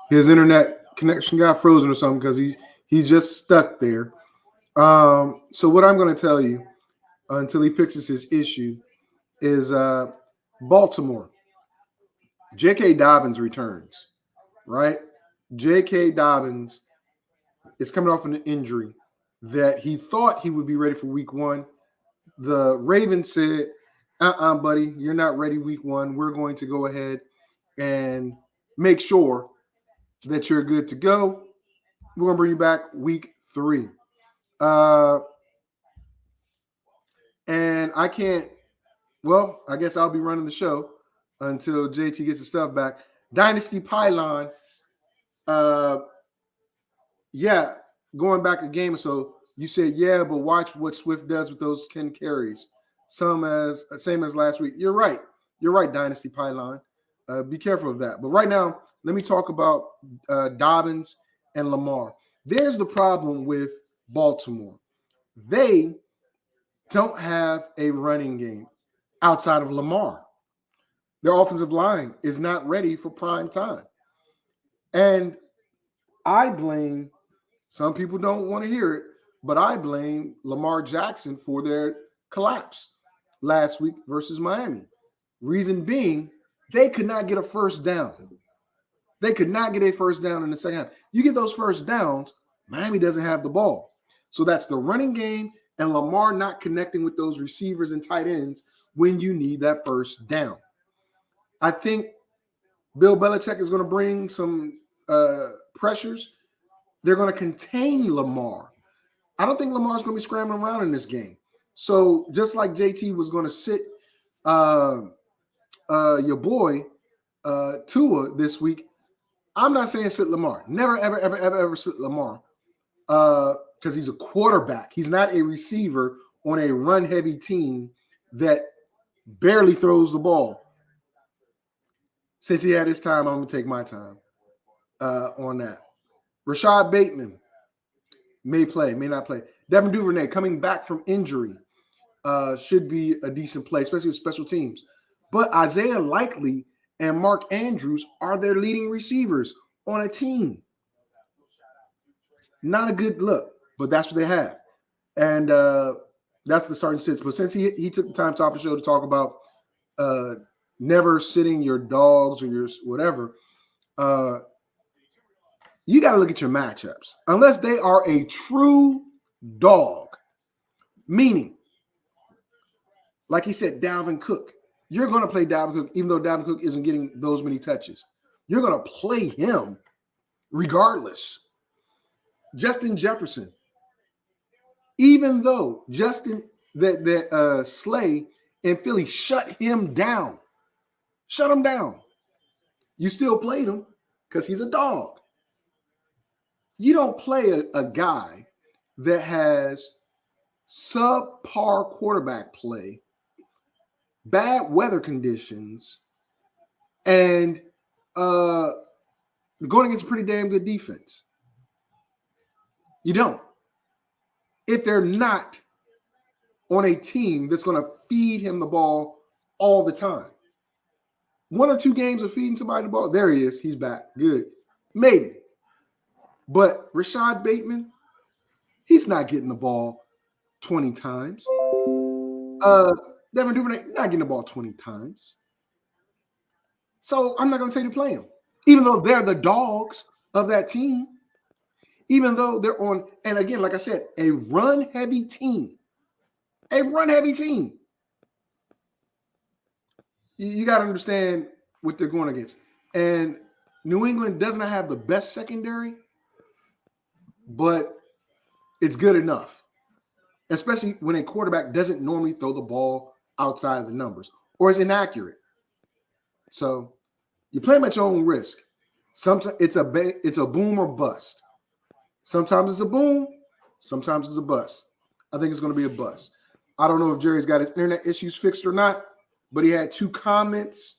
His internet connection got frozen or something because he's just stuck there. So what I'm going to tell you until he fixes his issue is Baltimore. J.K. Dobbins returns, right? J.K. Dobbins is coming off an injury that he thought he would be ready for week 1. The Ravens said, buddy, you're not ready week 1. We're going to go ahead and make sure that you're good to go. We're going to bring you back week 3. And I guess I'll be running the show until JT gets his stuff back. Dynasty Pylon, going back a game or so, you said, yeah, but watch what Swift does with those 10 carries. Same as last week. You're right. Dynasty Pylon. Be careful of that. But right now, let me talk about Dobbins and Lamar. There's the problem with Baltimore. They don't have a running game outside of Lamar. Their offensive line is not ready for prime time. And I blame, some people don't want to hear it, but I blame Lamar Jackson for their collapse last week versus Miami. Reason being, they could not get a first down. They could not get a first down in the second half. You get those first downs, Miami doesn't have the ball. So that's the running game and Lamar not connecting with those receivers and tight ends when you need that first down. I think Bill Belichick is going to bring some pressures. They're going to contain Lamar. I don't think Lamar's going to be scrambling around in this game. So just like JT was going to sit your boy Tua this week, I'm not saying sit Lamar. Never, ever, ever, ever, ever sit Lamar. Because he's a quarterback. He's not a receiver on a run-heavy team that barely throws the ball. Since he had his time, I'm going to take my time on that. Rashad Bateman may play, may not play. Devin Duvernay coming back from injury should be a decent play, especially with special teams. But Isaiah Likely and Mark Andrews are their leading receivers on a team. Not a good look, but that's what they have. And that's the starting sits. But since he took the time to top of the show to talk about never sitting your dogs or your whatever, you got to look at your matchups. Unless they are a true dog, meaning, like he said, Dalvin Cook. You're going to play Dalvin Cook, even though Dalvin Cook isn't getting those many touches. You're going to play him regardless. Justin Jefferson. Even though Slay in Philly shut him down. Shut him down. You still played him because he's a dog. You don't play a guy that has subpar quarterback play, bad weather conditions, and going against a pretty damn good defense. You don't. If they're not on a team that's going to feed him the ball all the time. 1 or 2 games of feeding somebody the ball, there he is. He's back. Good. Maybe. But Rashad Bateman, he's not getting the ball 20 times. Devin Duvernay, not getting the ball 20 times. So I'm not going to say to play him. Even though they're the dogs of that team. Even though they're on, and again, like I said, a run-heavy team. A run-heavy team. You got to understand what they're going against. And New England does not have the best secondary, but it's good enough. Especially when a quarterback doesn't normally throw the ball outside of the numbers or is inaccurate. So you play them at your own risk. Sometimes it's a boom or bust. Sometimes it's a boom. Sometimes it's a bust. I think it's going to be a bust. I don't know if Jerry's got his internet issues fixed or not, but he had 2 comments,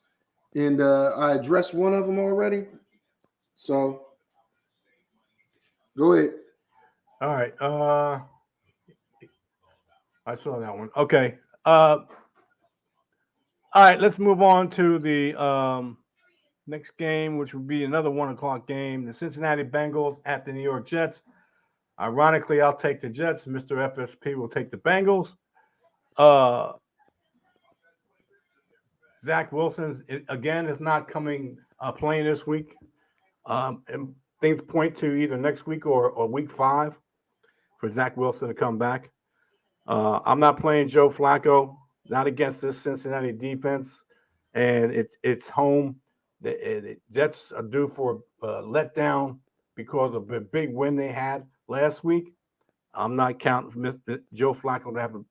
and I addressed one of them already. So go ahead. All right. I saw that one. Okay. All right. Let's move on to the next game, which would be another 1:00 game. The Cincinnati Bengals at the New York Jets. Ironically, I'll take the Jets. Mr. FSP will take the Bengals. Zach Wilson, again, is not playing this week. And things point to either next week or week 5 for Zach Wilson to come back. I'm not playing Joe Flacco, not against this Cincinnati defense. And it's home. The Jets are due for a letdown because of the big win they had last week. I'm not counting for Joe Flacco to have a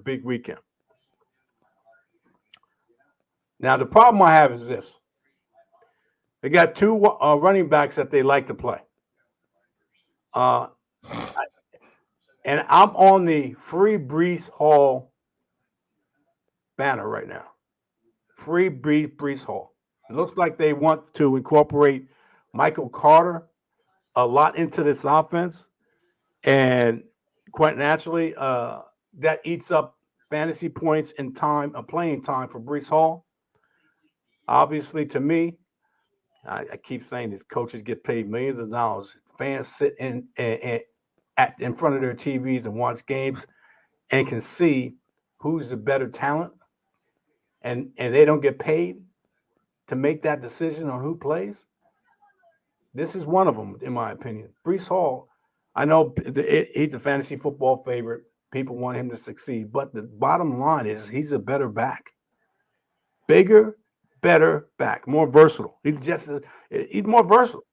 big weekend. Now, the problem I have is this. They got 2 running backs that they like to play. And I'm on the free Breece Hall banner right now. Free Breece Hall. It looks like they want to incorporate Michael Carter a lot into this offense. And quite naturally, that eats up fantasy points and time, playing time for Breece Hall. Obviously, to me, I keep saying that coaches get paid millions of dollars. Fans sit in front of their TVs and watch games and can see who's the better talent, and they don't get paid to make that decision on who plays. This is one of them, in my opinion. Breece Hall, I know he's a fantasy football favorite. People want him to succeed, but the bottom line is he's a better back. Bigger, better back, more versatile. He's more versatile.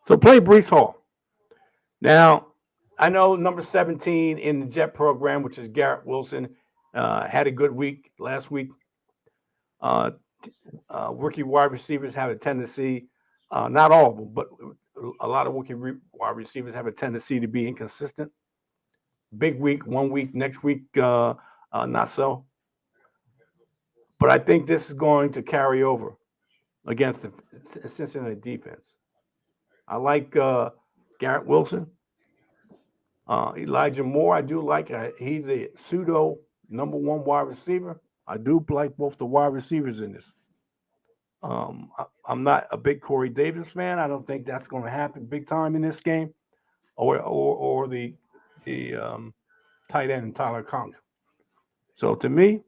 So play Breece Hall. Now, I know number 17 in the Jet program, which is Garrett Wilson, had a good week last week. rookie wide receivers have a tendency, not all of them, but a lot of rookie wide receivers have a tendency to be inconsistent. Big week, 1 week, next week, not so. But I think this is going to carry over against the Cincinnati defense. I like Garrett Wilson. Elijah Moore, I do like. He's the pseudo number 1 wide receiver. I do like both the wide receivers in this. I'm not a big Corey Davis fan. I don't think that's going to happen big time in this game, or the tight end Tyler Conk. So to me,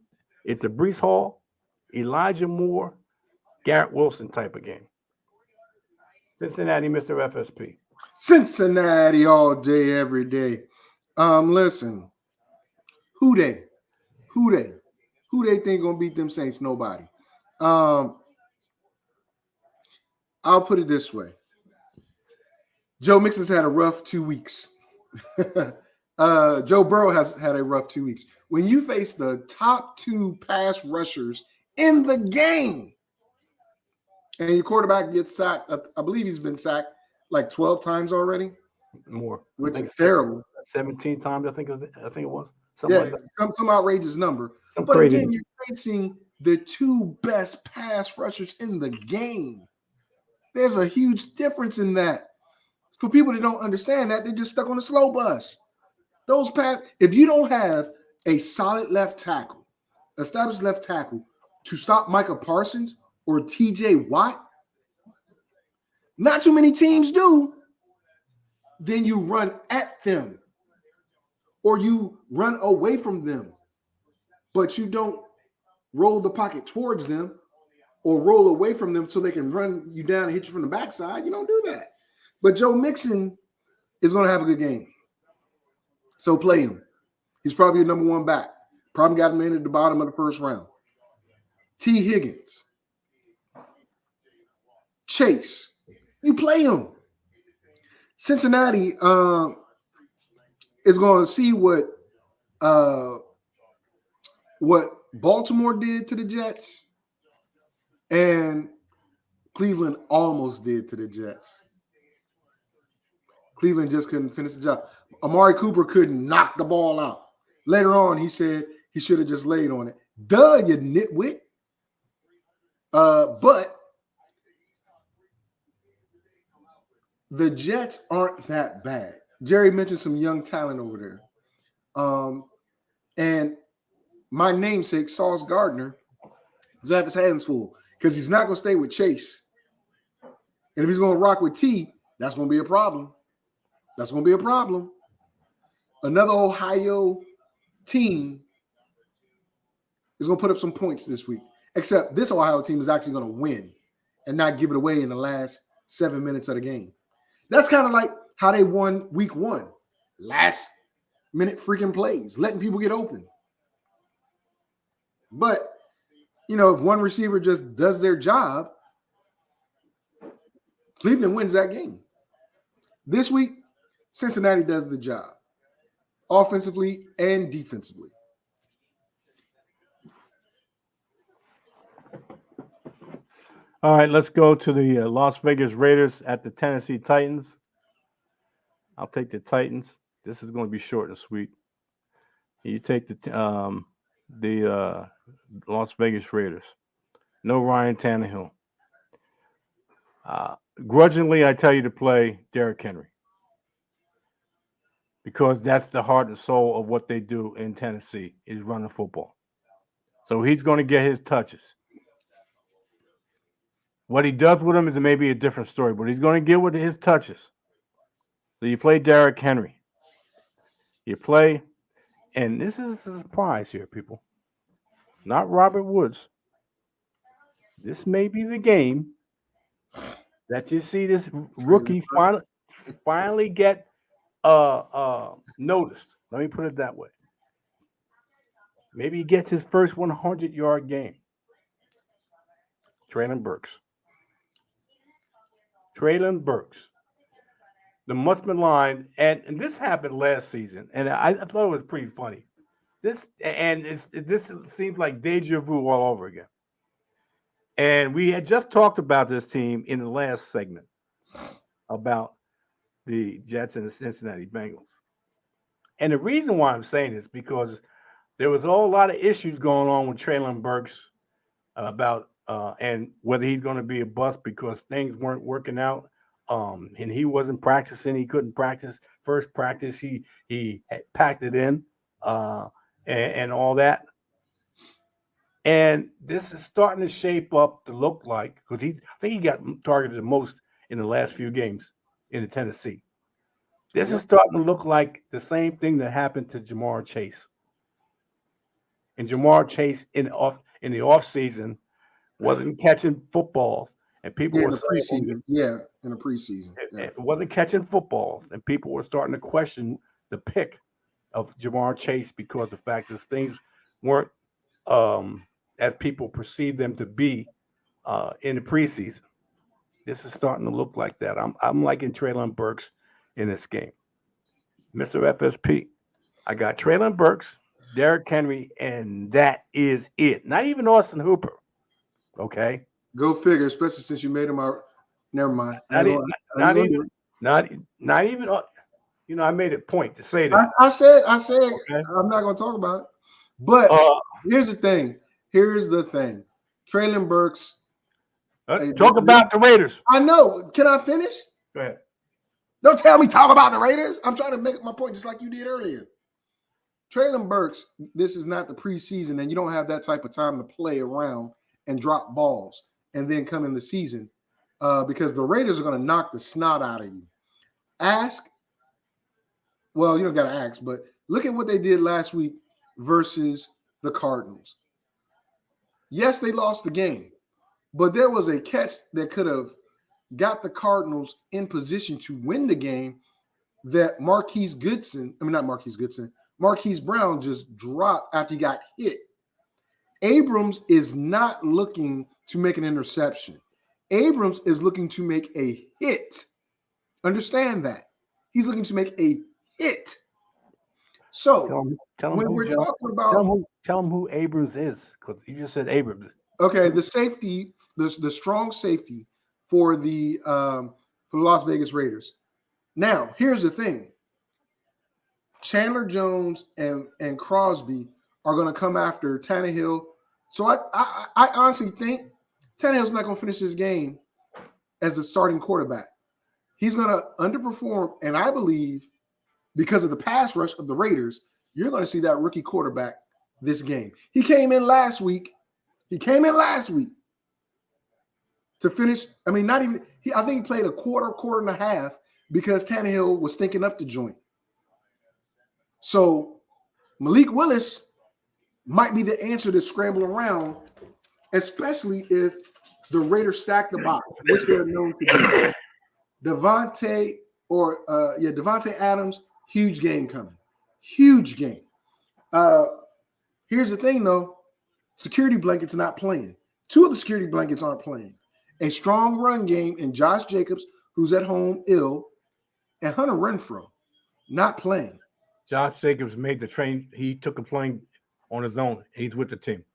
it's a Brees Hall, Elijah Moore, Garrett Wilson type of game. Cincinnati, Mr. FSP. Cincinnati all day, every day. Listen, who they think gonna beat them Saints? Nobody. I'll put it this way. Joe Mixon's had a rough 2 weeks. Joe Burrow has had a rough 2 weeks. When you face the top 2 pass rushers in the game, and your quarterback gets sacked, I believe he's been sacked like 12 times already. More, which is terrible. 17 times, I think it was. Something like some outrageous number. But again, you're facing the 2 best pass rushers in the game. There's a huge difference in that. For people that don't understand that, they're just stuck on the slow bus. Those if you don't have a solid left tackle, established left tackle to stop Micah Parsons or TJ Watt, not too many teams do, then you run at them or you run away from them, but you don't roll the pocket towards them or roll away from them so they can run you down and hit you from the backside. You don't do that. But Joe Mixon is going to have a good game. So play him. He's probably your number 1 back. Probably got him in at the bottom of the first round. T. Higgins. Chase. You play him. Cincinnati is going to see what Baltimore did to the Jets and Cleveland almost did to the Jets. Cleveland just couldn't finish the job. Amari Cooper couldn't knock the ball out. Later on, he said he should have just laid on it. Duh, you nitwit. But the Jets aren't that bad. Jerry mentioned some young talent over there. And my namesake, Sauce Gardner, does have his hands full because he's not going to stay with Chase. And if he's going to rock with T, that's going to be a problem. That's going to be a problem. Another Ohio team is going to put up some points this week, except this Ohio team is actually going to win and not give it away in the last 7 minutes of the game. That's kind of like how they won week 1. Last minute freaking plays, letting people get open. But, if one receiver just does their job, Cleveland wins that game. This week, Cincinnati does the job, offensively and defensively. All right, let's go to the Las Vegas Raiders at the Tennessee Titans. I'll take the Titans. This is going to be short and sweet. You take the Las Vegas Raiders. No Ryan Tannehill. Grudgingly, I tell you to play Derrick Henry because that's the heart and soul of what they do in Tennessee is running football. So he's going to get his touches. What he does with them is maybe a different story, but he's going to get with his touches. So you play Derrick Henry. You play, and this is a surprise here, people. Not Robert Woods. This may be the game that you see this rookie finally get noticed. Let me put it that way. Maybe he gets his first 100-yard game. Treylon Burks. The Mussman line, and this happened last season, and I thought it was pretty funny. This seems like deja vu all over again. And we had just talked about this team in the last segment about the Jets and the Cincinnati Bengals. And the reason why I'm saying this because there was a whole lot of issues going on with Traylon Burks about and whether he's going to be a bust because things weren't working out. And he wasn't practicing. He couldn't practice. First practice, he had packed it in and all that. And this is starting to shape up to look like because I think he got targeted the most in the last few games in the Tennessee. This is starting to look like the same thing that happened to Jamar Chase. And Jamar Chase in the off season wasn't catching footballs, and people Yeah, were in the saying, preseason. Yeah, in the preseason. Yeah. it wasn't catching footballs, and people were starting to question the pick of Jamar Chase because the fact that things weren't as people perceived them to be in the preseason. This is starting to look like that. I'm liking Traylon Burks in this game. Mr. FSP, I got Traylon Burks, Derrick Henry, and that is it. Not even Austin Hooper. Okay. Go figure, especially since you made him our. Never mind. Not even. I made a point to say that. I said, Okay. I'm not going to talk about it. But here's the thing. Traylon Burks. Talk about the Raiders. I know. Can I finish? Go ahead. Don't tell me talk about the Raiders. I'm trying to make my point just like you did earlier. Traylon Burks, this is not the preseason, and you don't have that type of time to play around and drop balls and then come in the season because the Raiders are going to knock the snot out of you. Well, you don't got to ask, but look at what they did last week versus the Cardinals. Yes, they lost the game, but there was a catch that could have got the Cardinals in position to win the game that Marquise Brown just dropped after he got hit. Abrams is not looking to make an interception. Abrams is looking to make a hit. Understand that. He's looking to make a hit. So tell him who Abrams is, because you just said Abrams. Okay, the safety, the strong safety for the Las Vegas Raiders. Now, here's the thing. Chandler Jones and Crosby are going to come after Tannehill. So I honestly think Tannehill's not going to finish this game as the starting quarterback. He's going to underperform, and I believe because of the pass rush of the Raiders, you're going to see that rookie quarterback this game. He came in last week to finish. I mean, not even – I think he played a quarter and a half because Tannehill was stinking up the joint. So Malik Willis might be the answer to scramble around, especially if the Raiders stack the box, which they're known to do. Devontae Adams, huge game coming. Huge game. Here's the thing, though. Security blankets not playing. Two of the security blankets aren't playing. A strong run game in Josh Jacobs, who's at home ill, and Hunter Renfrow not playing. Josh Jacobs made the train. He took a plane on his own. He's with the team.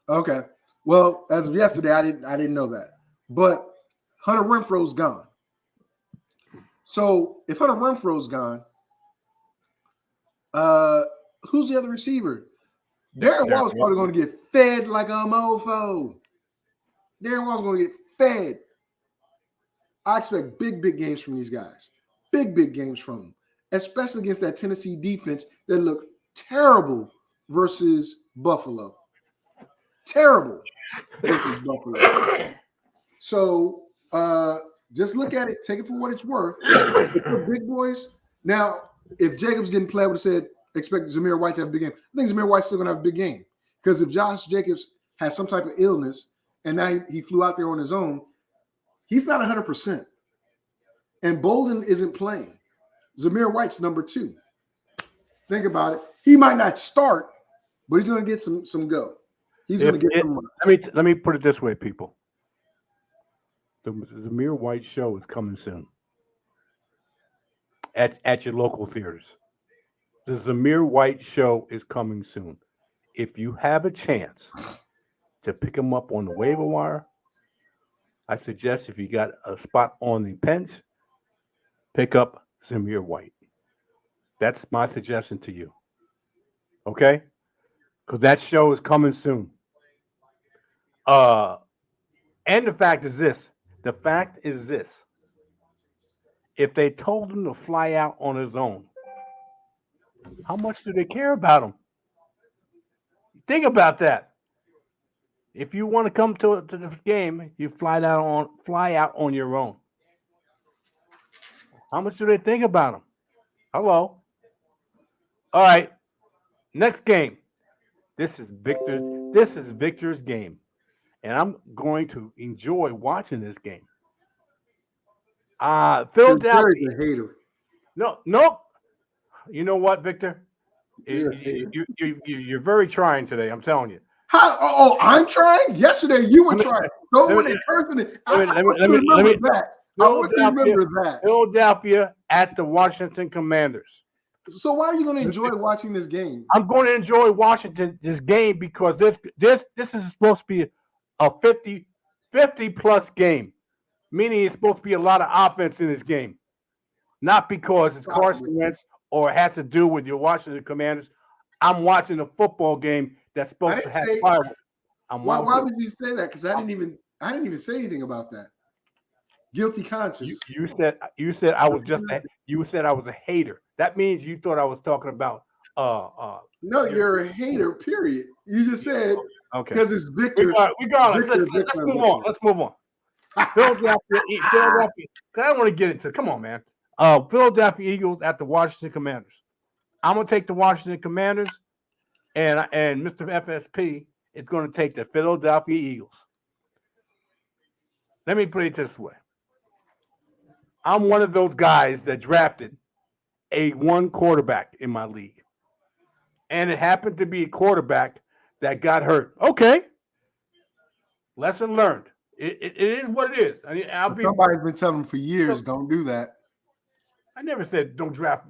Okay. Well, as of yesterday, I didn't know that. But Hunter Renfrow's gone. So if Hunter Renfrow's gone, who's the other receiver? Darren Wallace probably going to get fed like a mofo. Darren Wallace going to get fed. I expect big games from these guys. Big games from them, especially against that Tennessee defense that looked terrible versus Buffalo. Terrible versus Buffalo. So just look at it. Take it for what it's worth. The big boys. Now, if Jacobs didn't play, I would have said expect Zamir White to have a big game. I think Zamir White's still going to have a big game because if Josh Jacobs has some type of illness and now he flew out there on his own, he's not 100%. And Bolden isn't playing. Zamir White's number 2. Think about it. He might not start, but he's going to get some go. He's going to get some. Let me put it this way, people. The Zamir White show is coming soon at your local theaters. The Zamir White show is coming soon. If you have a chance to pick him up on the waiver wire. I suggest if you got a spot on the bench, pick up Zamir White. That's my suggestion to you. Okay? Because that show is coming soon. And the fact is this. The fact is this. If they told him to fly out on his own, how much do they care about him? Think about that. If you want to come to this game, you fly out on your own. How much do they think about him? Hello. All right. Next game. This is Victor's game. And I'm going to enjoy watching this game. Philadelphia. You're a hater. Nope. You know what, Victor? You're very trying today. I'm telling you. How? Oh, I'm trying. Yesterday you were trying. Go in person. I want to remember that. Philadelphia at the Washington Commanders. So why are you going to enjoy watching this game? I'm going to enjoy watching this game because this is supposed to be a 50 plus game, meaning it's supposed to be a lot of offense in this game, not because it's Carson Wentz or it has to do with your Washington Commanders. I'm watching a football game that's supposed to have fireworks. Why would you say that? Because I didn't even say anything about that. Guilty conscience. You said I was a hater. That means you thought I was talking about No, you're a hater, period. You just said okay because it's Victor. Regardless, let's move on. Let's move on. Philadelphia. I don't want to get into. Come on, man. Philadelphia Eagles at the Washington Commanders. I'm gonna take the Washington Commanders, and Mr. FSP is going to take the Philadelphia Eagles. Let me put it this way. I'm one of those guys that drafted a one quarterback in my league. And it happened to be a quarterback that got hurt. Okay. Lesson learned. It is what it is. I mean, somebody's been telling them for years, don't do that. I never said don't draft.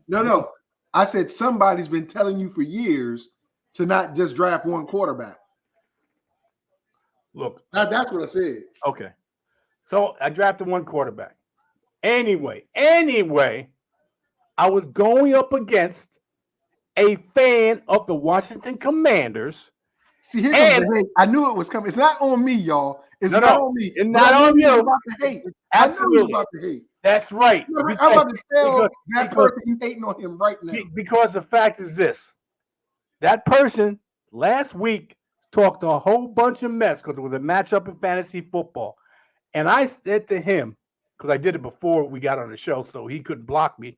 No. I said somebody's been telling you for years to not just draft one quarterback. Look. That's what I said. Okay. So I drafted one quarterback. Anyway, I was going up against a fan of the Washington Commanders. See, here comes the hate. I knew it was coming. It's not on me, y'all. It's not on me. It's not on you. About to hate. Absolutely. About to hate. That's right. I'm about to tell that person you hating on him right now. Because the fact is this. That person last week talked a whole bunch of mess because it was a matchup in fantasy football. And I said to him, because I did it before we got on the show, so he couldn't block me.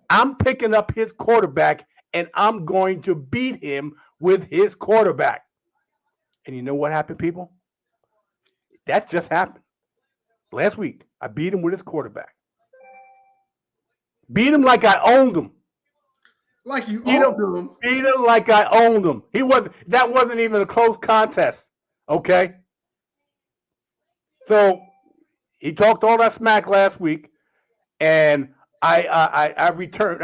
I'm picking up his quarterback, and I'm going to beat him with his quarterback. And you know what happened, people? That just happened. Last week, I beat him with his quarterback. Beat him like I owned him. Like you owned him? Beat him like I owned him. That wasn't even a close contest, okay? So he talked all that smack last week, and I returned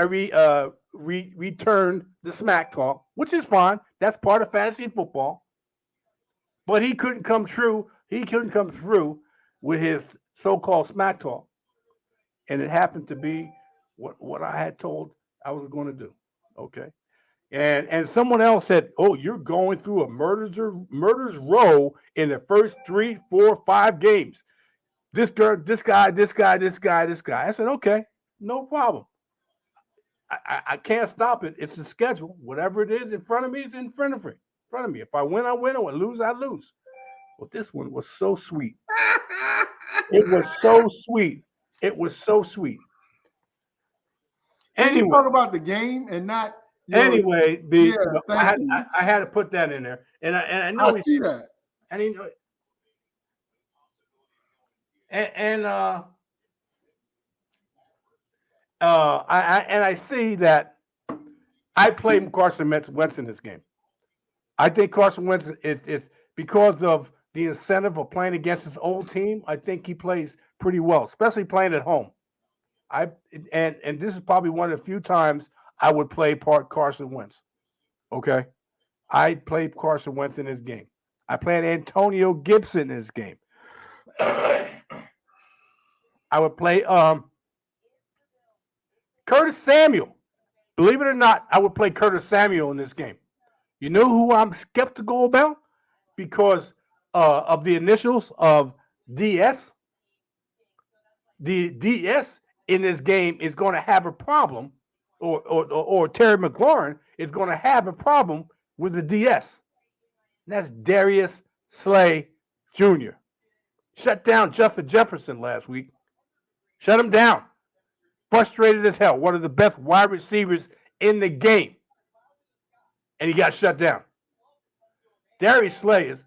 the smack talk, which is fine. That's part of fantasy football. But he couldn't come through. He couldn't come through with his so-called smack talk, and it happened to be what I had told I was going to do. Okay, and someone else said, "Oh, you're going through a murders row in the first 3, 4, 5 games. This guy. I said, okay, no problem. I can't stop it. It's the schedule. Whatever it is in front of me is in front of me. If I win, I win. Or I lose, I lose. Well, this one was so sweet. It was so sweet. Anyway, you talk about the game and not. Anyway, I had to put that in there, and I know I see that. And he and I see that I played Carson Wentz in this game. I think Carson Wentz is because of the incentive of playing against his old team. I think he plays pretty well, especially playing at home. And this is probably one of the few times I would play Carson Wentz. Okay, I played Carson Wentz in this game. I played Antonio Gibson in this game. I would play Curtis Samuel. Believe it or not, I would play Curtis Samuel in this game. You know who I'm skeptical about? Because of the initials of DS. The DS in this game is going to have a problem, or Terry McLaurin is going to have a problem with the DS. And that's Darius Slay Jr. Shut down Justin Jefferson last week. Shut him down. Frustrated as hell. One of the best wide receivers in the game. And he got shut down. Darius Slay is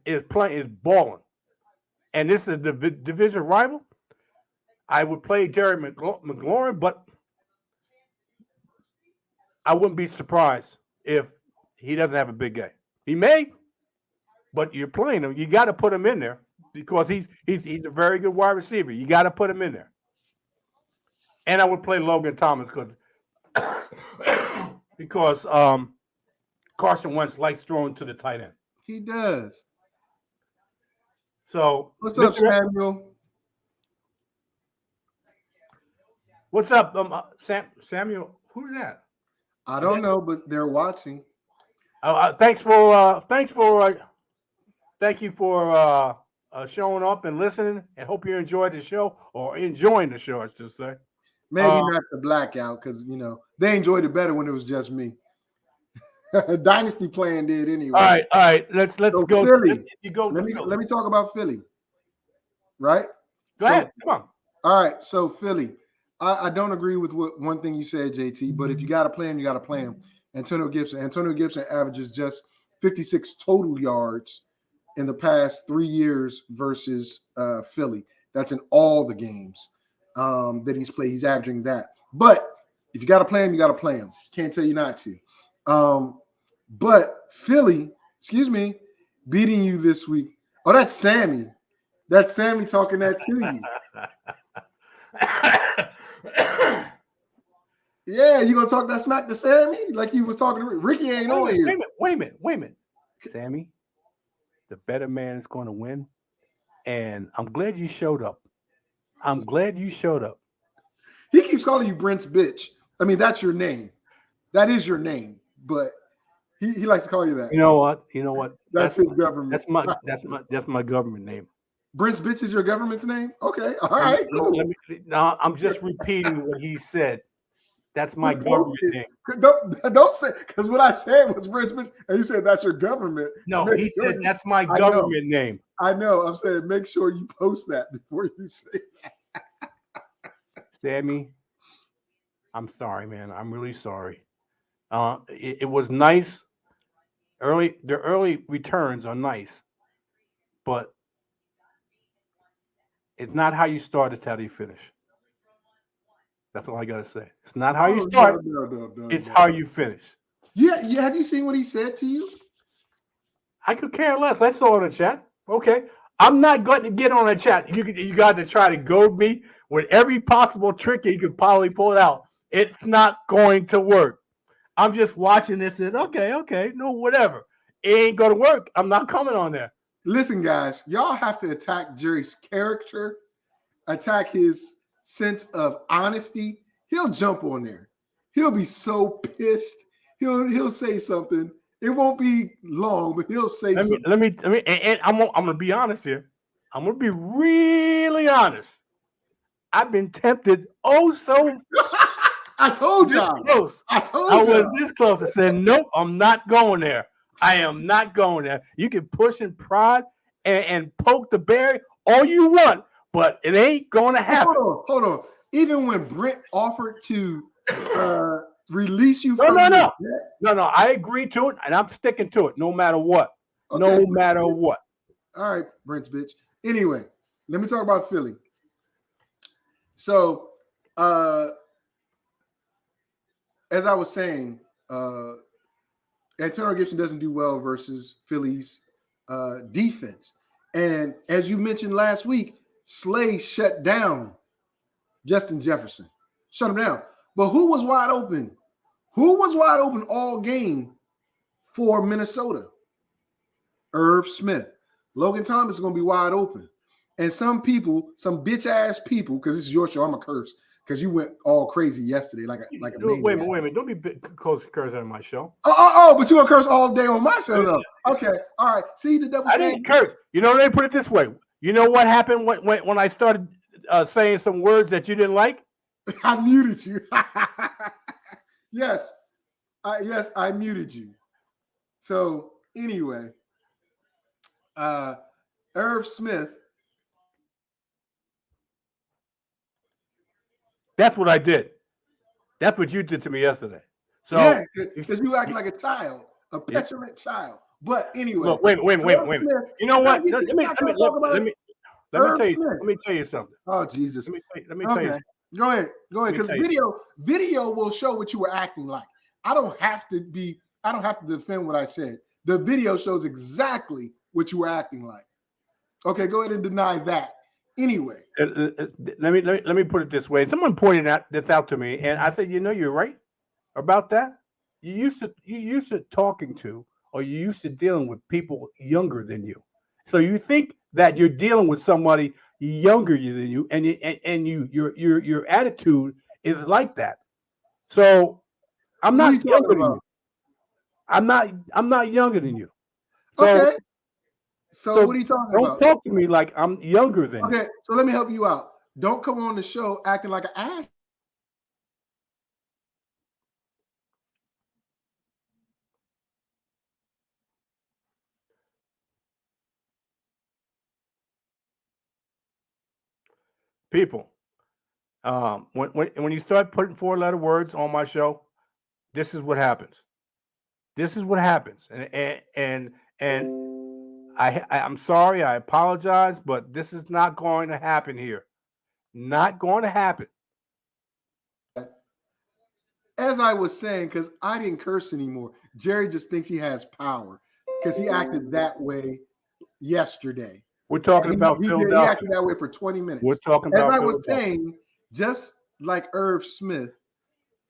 balling. And this is the division rival. I would play Jerry McLaurin, but I wouldn't be surprised if he doesn't have a big game. He may, but you're playing him. You got to put him in there because he's a very good wide receiver. You got to put him in there. And I would play Logan Thomas because Carson Wentz likes throwing to the tight end. He does. So what's up, Samuel? What's up, Samuel? Who's that? I don't know, but they're watching. Thank you for showing up and listening, and hope you enjoyed the show, or enjoying the show, I should say. Maybe not the blackout, because they enjoyed it better when it was just me. Dynasty Plan did anyway. All right. Let's go. Philly. Let me talk about Philly. Right? Go ahead. Come on. All right. So Philly. I don't agree with one thing you said, JT, but if you got to play him, you got to play him. Antonio Gibson averages just 56 total yards in the past 3 years versus Philly. That's in all the games that he's played. He's averaging that. But if you got to play him, you got to play him. Can't tell you not to. But Philly, beating you this week. Oh, that's Sammy. That's Sammy talking that to you. Yeah, you gonna talk that smack to Sammy like you was talking to Ricky? Ain't on here. Wait a minute. Sammy, the better man is going to win, and I'm glad you showed up. He keeps calling you Brent's bitch. I mean, that's your name. That is your name, but he likes to call you that. You know what? That's his government. That's my government name. Brent's bitch is your government's name? Okay, all right. Cool. Now I'm just repeating what he said. That's my government name. Don't say, because what I said was Brent's bitch, and you said that's your government. No, he said that's my government name. I know. I'm saying make sure you post that before you say that. Sammy, I'm sorry, man. I'm really sorry. It was nice. The early returns are nice, but it's not how you start, it's how you finish. That's all I gotta say. It's not how you start. It's how you finish. Yeah. Have you seen what he said to you? I could care less. I saw it in the chat. Okay. I'm not going to get on the chat. You got to try to goad me with every possible trick you could probably pull out. It's not going to work. I'm just watching this and okay, no, whatever. It ain't gonna work. I'm not coming on there. Listen, guys, y'all have to attack Jerry's character, attack his sense of honesty. He'll jump on there. He'll be so pissed. He'll say something. It won't be long, but he'll say something. Let me. And I'm gonna be honest here. I'm gonna be really honest. I've been tempted. I told you. I was this close. I said, nope, I'm not going there. I am not going there. You can push and prod and poke the bear all you want, but it ain't going to happen. Hold on. Even when Brent offered to release you No, I agree to it, and I'm sticking to it no matter what. Okay. No matter what. All right, Brent's bitch. Anyway, let me talk about Philly. So, as I was saying, Antonio Gibson doesn't do well versus Philly's defense. And as you mentioned last week, Slay shut down Justin Jefferson. Shut him down. But who was wide open? Who was wide open all game for Minnesota? Irv Smith. Logan Thomas is going to be wide open. And some people, some bitch ass people, because this is your show, I'm a curse because you went all crazy yesterday, like a maniac. Wait a minute. Don't be cursing on my show. But you gonna curse all day on my show though. Okay, all right. See the double I standard? didn't curse. Let me put it this way. You know what happened when I started saying some words that you didn't like? I muted you. Yes, I muted you. So anyway, Irv Smith. That's what I did. That's what you did to me yesterday. So yeah, because you act like a child, a petulant child. But anyway, look, wait. You know what? Let me tell you something. Oh Jesus! Let me tell you something. Go ahead. Because video will show what you were acting like. I don't have to defend what I said. The video shows exactly what you were acting like. Okay, go ahead and deny that. Anyway, let me put it this way. Someone pointed this out to me, and I said, you're right about that. You used to talking to, or you used to dealing with people younger than you. So you think that you're dealing with somebody younger than you, and your attitude is like that. So I'm not younger than you. I'm not younger than you. So, okay. So what are you talking about? Don't talk to me like I'm younger than you. Okay, so let me help you out. Don't come on the show acting like an ass. People, when you start putting 4-letter words on my show, this is what happens. This is what happens, and I'm sorry. I apologize, but this is not going to happen here. Not going to happen. As I was saying, because I didn't curse anymore. Jerry just thinks he has power because he acted that way yesterday. We're talking about Philadelphia. He acted that way for 20 minutes. We're talking about As I was saying, just like Irv Smith,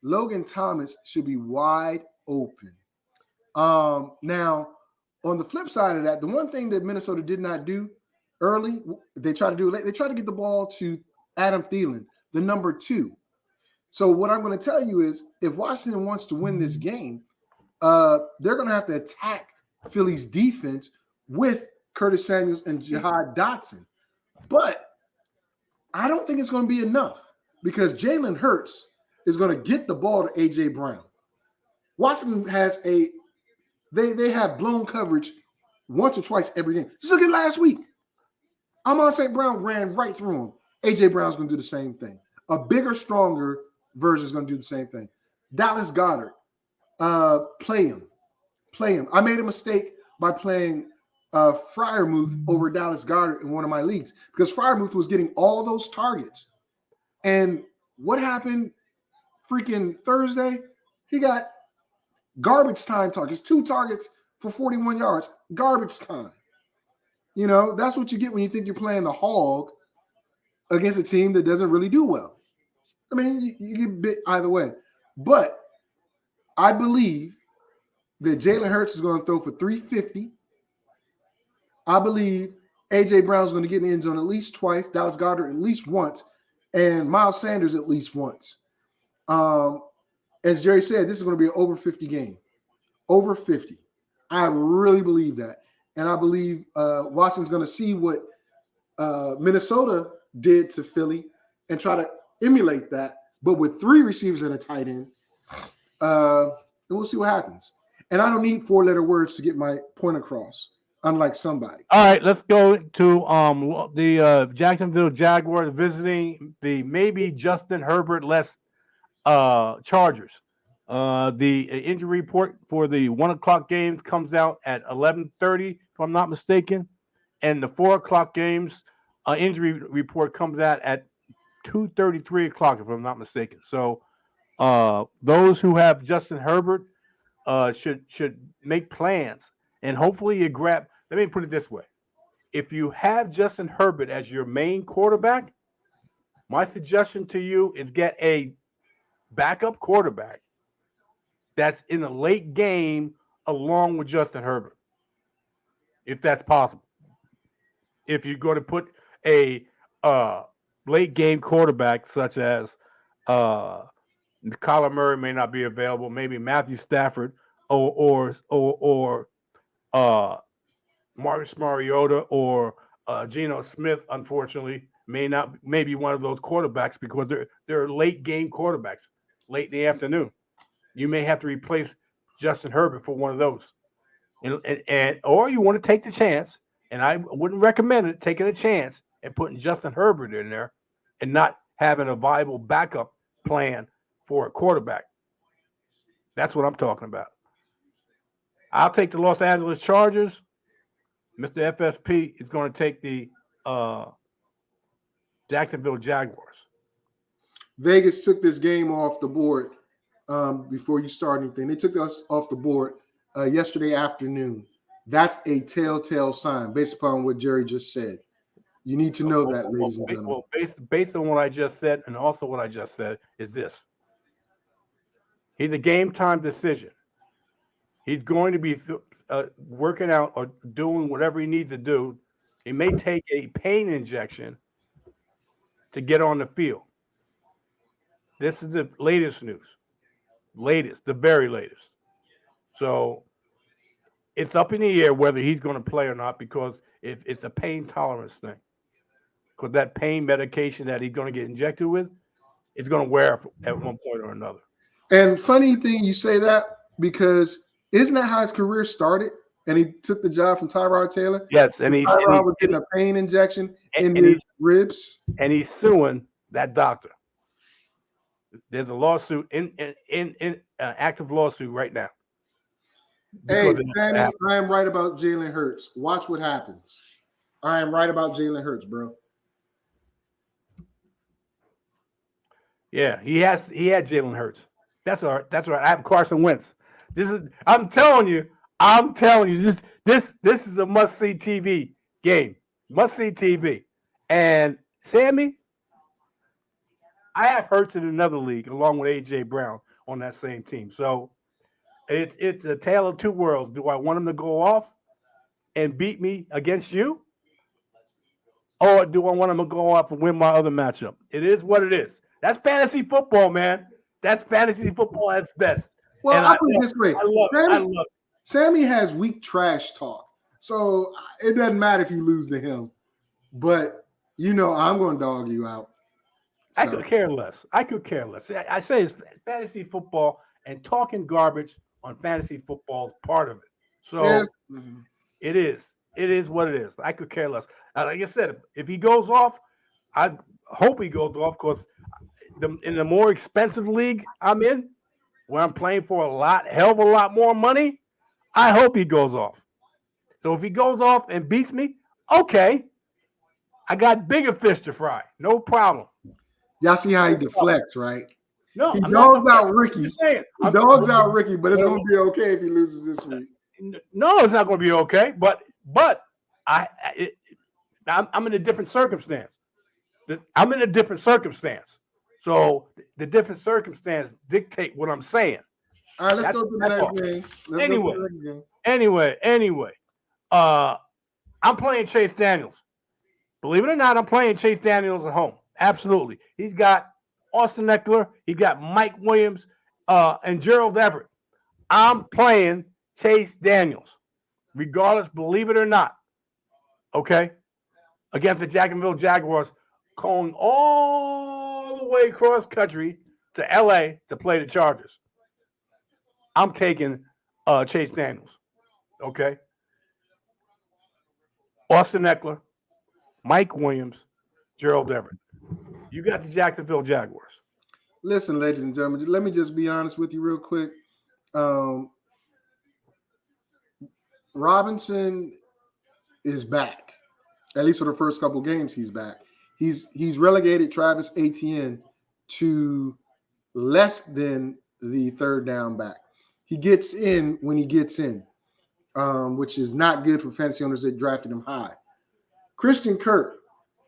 Logan Thomas should be wide open. Now, on the flip side of that, the one thing that Minnesota did not do early, they tried to do late. They tried to get the ball to Adam Thielen, the number 2. So what I'm going to tell you is, if Washington wants to win this game, they're going to have to attack Philly's defense with Curtis Samuels and Jihad Dotson. But I don't think it's going to be enough because Jalen Hurts is going to get the ball to A.J. Brown. Washington has they have blown coverage once or twice every game. Just look at last week. Amon St. Brown ran right through him. A.J. Brown's going to do the same thing. A bigger, stronger version is going to do the same thing. Dallas Goedert, play him. I made a mistake by playing Freiermuth over Dallas Goedert in one of my leagues because Freiermuth was getting all those targets. And what happened freaking Thursday? He got garbage time targets, 2 targets for 41 yards, garbage time. That's what you get when you think you're playing the hog against a team that doesn't really do well. I mean, you get bit either way. But I believe that Jalen Hurts is going to throw for 350. I believe A.J. Brown is going to get in the end zone at least twice, Dallas Goedert at least once, and Miles Sanders at least once. As Jerry said, this is going to be an over 50 game. Over 50. I really believe that. And I believe Washington's going to see what Minnesota did to Philly and try to emulate that, but with 3 receivers and a tight end. And we'll see what happens. And I don't need 4-letter words to get my point across, unlike somebody. All right, let's go to the Jacksonville Jaguars visiting the maybe Justin Herbert-less Chargers. The injury report for the 1:00 games comes out at 11:30, if I'm not mistaken, and the 4:00 games injury report comes out at 2:30, 3 o'clock, if I'm not mistaken. So those who have Justin Herbert should make plans, and hopefully you grab. Let me put it this way: if you have Justin Herbert as your main quarterback, my suggestion to you is get a backup quarterback that's in a late game along with Justin Herbert. if that's possible. If you're going to put a late game quarterback such as Kyler Murray may not be available, maybe Matthew Stafford or uh, Marcus Mariota or Geno Smith, unfortunately, may be one of those quarterbacks because they're late game quarterbacks, late in the afternoon. You may have to replace Justin Herbert for one of those, and or you want to take the chance. And I wouldn't recommend it taking a chance and putting Justin Herbert in there and not having a viable backup plan for a quarterback. That's what I'm talking about. I'll take the Los Angeles Chargers. Mr. FSP is going to take the Jacksonville Jaguars. Vegas took this game off the board before you start anything. They took us off the board yesterday afternoon. That's a telltale sign based upon what Jerry just said. You need to know that, ladies and gentlemen. Well, based on what I just said and also what I just said is this. He's a game time decision. He's going to be working out or doing whatever he needs to do. He may take a pain injection to get on the field. This is the latest news. The very latest. So it's up in the air whether he's going to play or not because if it's a pain tolerance thing. Because that pain medication that he's going to get injected with is going to wear at one point or another. And funny thing you say that because isn't that how his career started? And he took the job from Tyrod Taylor. Yes, and he's was getting a pain injection in his ribs, and he's suing that doctor. There's a lawsuit in active lawsuit right now. Hey, Sammy, I am right about Jalen Hurts. Watch what happens. I am right about Jalen Hurts, bro. Yeah, he had Jalen Hurts. That's all right. That's all right. I have Carson Wentz. I'm telling you, this is a must-see TV game. Must-see TV. And Sammy, I have Hurts in another league along with A.J. Brown on that same team. So it's a tale of two worlds. Do I want him to go off and beat me against you? Or do I want him to go off and win my other matchup? It is what it is. That's fantasy football, man. That's fantasy football at its best. Well, I put it this way. I love Sammy has weak trash talk. So it doesn't matter if you lose to him. But, I'm going to dog you out. So. I could care less. I say it's fantasy football, and talking garbage on fantasy football is part of it. So it is. It is what it is. I could care less. Like I said, if he goes off, I hope he goes off because in the more expensive league I'm in, where I'm playing for hell of a lot more money, I hope he goes off. So if he goes off and beats me, okay. I got bigger fish to fry. No problem. Y'all see how he deflects, right? No, he dogs out Ricky. He dogs out Ricky, but it's going to be okay if he loses this week. No, it's not going to be okay. But I'm in a different circumstance. I'm in a different circumstance. So the different circumstance dictate what I'm saying. All right, let's go to the next game. Anyway. I'm playing Chase Daniels. Believe it or not, I'm playing Chase Daniels at home. Absolutely. He's got Austin Eckler. He got Mike Williams and Gerald Everett. I'm playing Chase Daniels, regardless, believe it or not. Okay? Against the Jacksonville Jaguars, going all the way across country to LA to play the Chargers. I'm taking Chase Daniels. Okay? Austin Eckler, Mike Williams, Gerald Everett. You got the Jacksonville Jaguars. Listen, ladies and gentlemen, let me just be honest with you real quick. Robinson is back. At least for the first couple games, he's back. He's relegated Travis Etienne to less than the third down back. He gets in when he gets in, which is not good for fantasy owners that drafted him high. Christian Kirk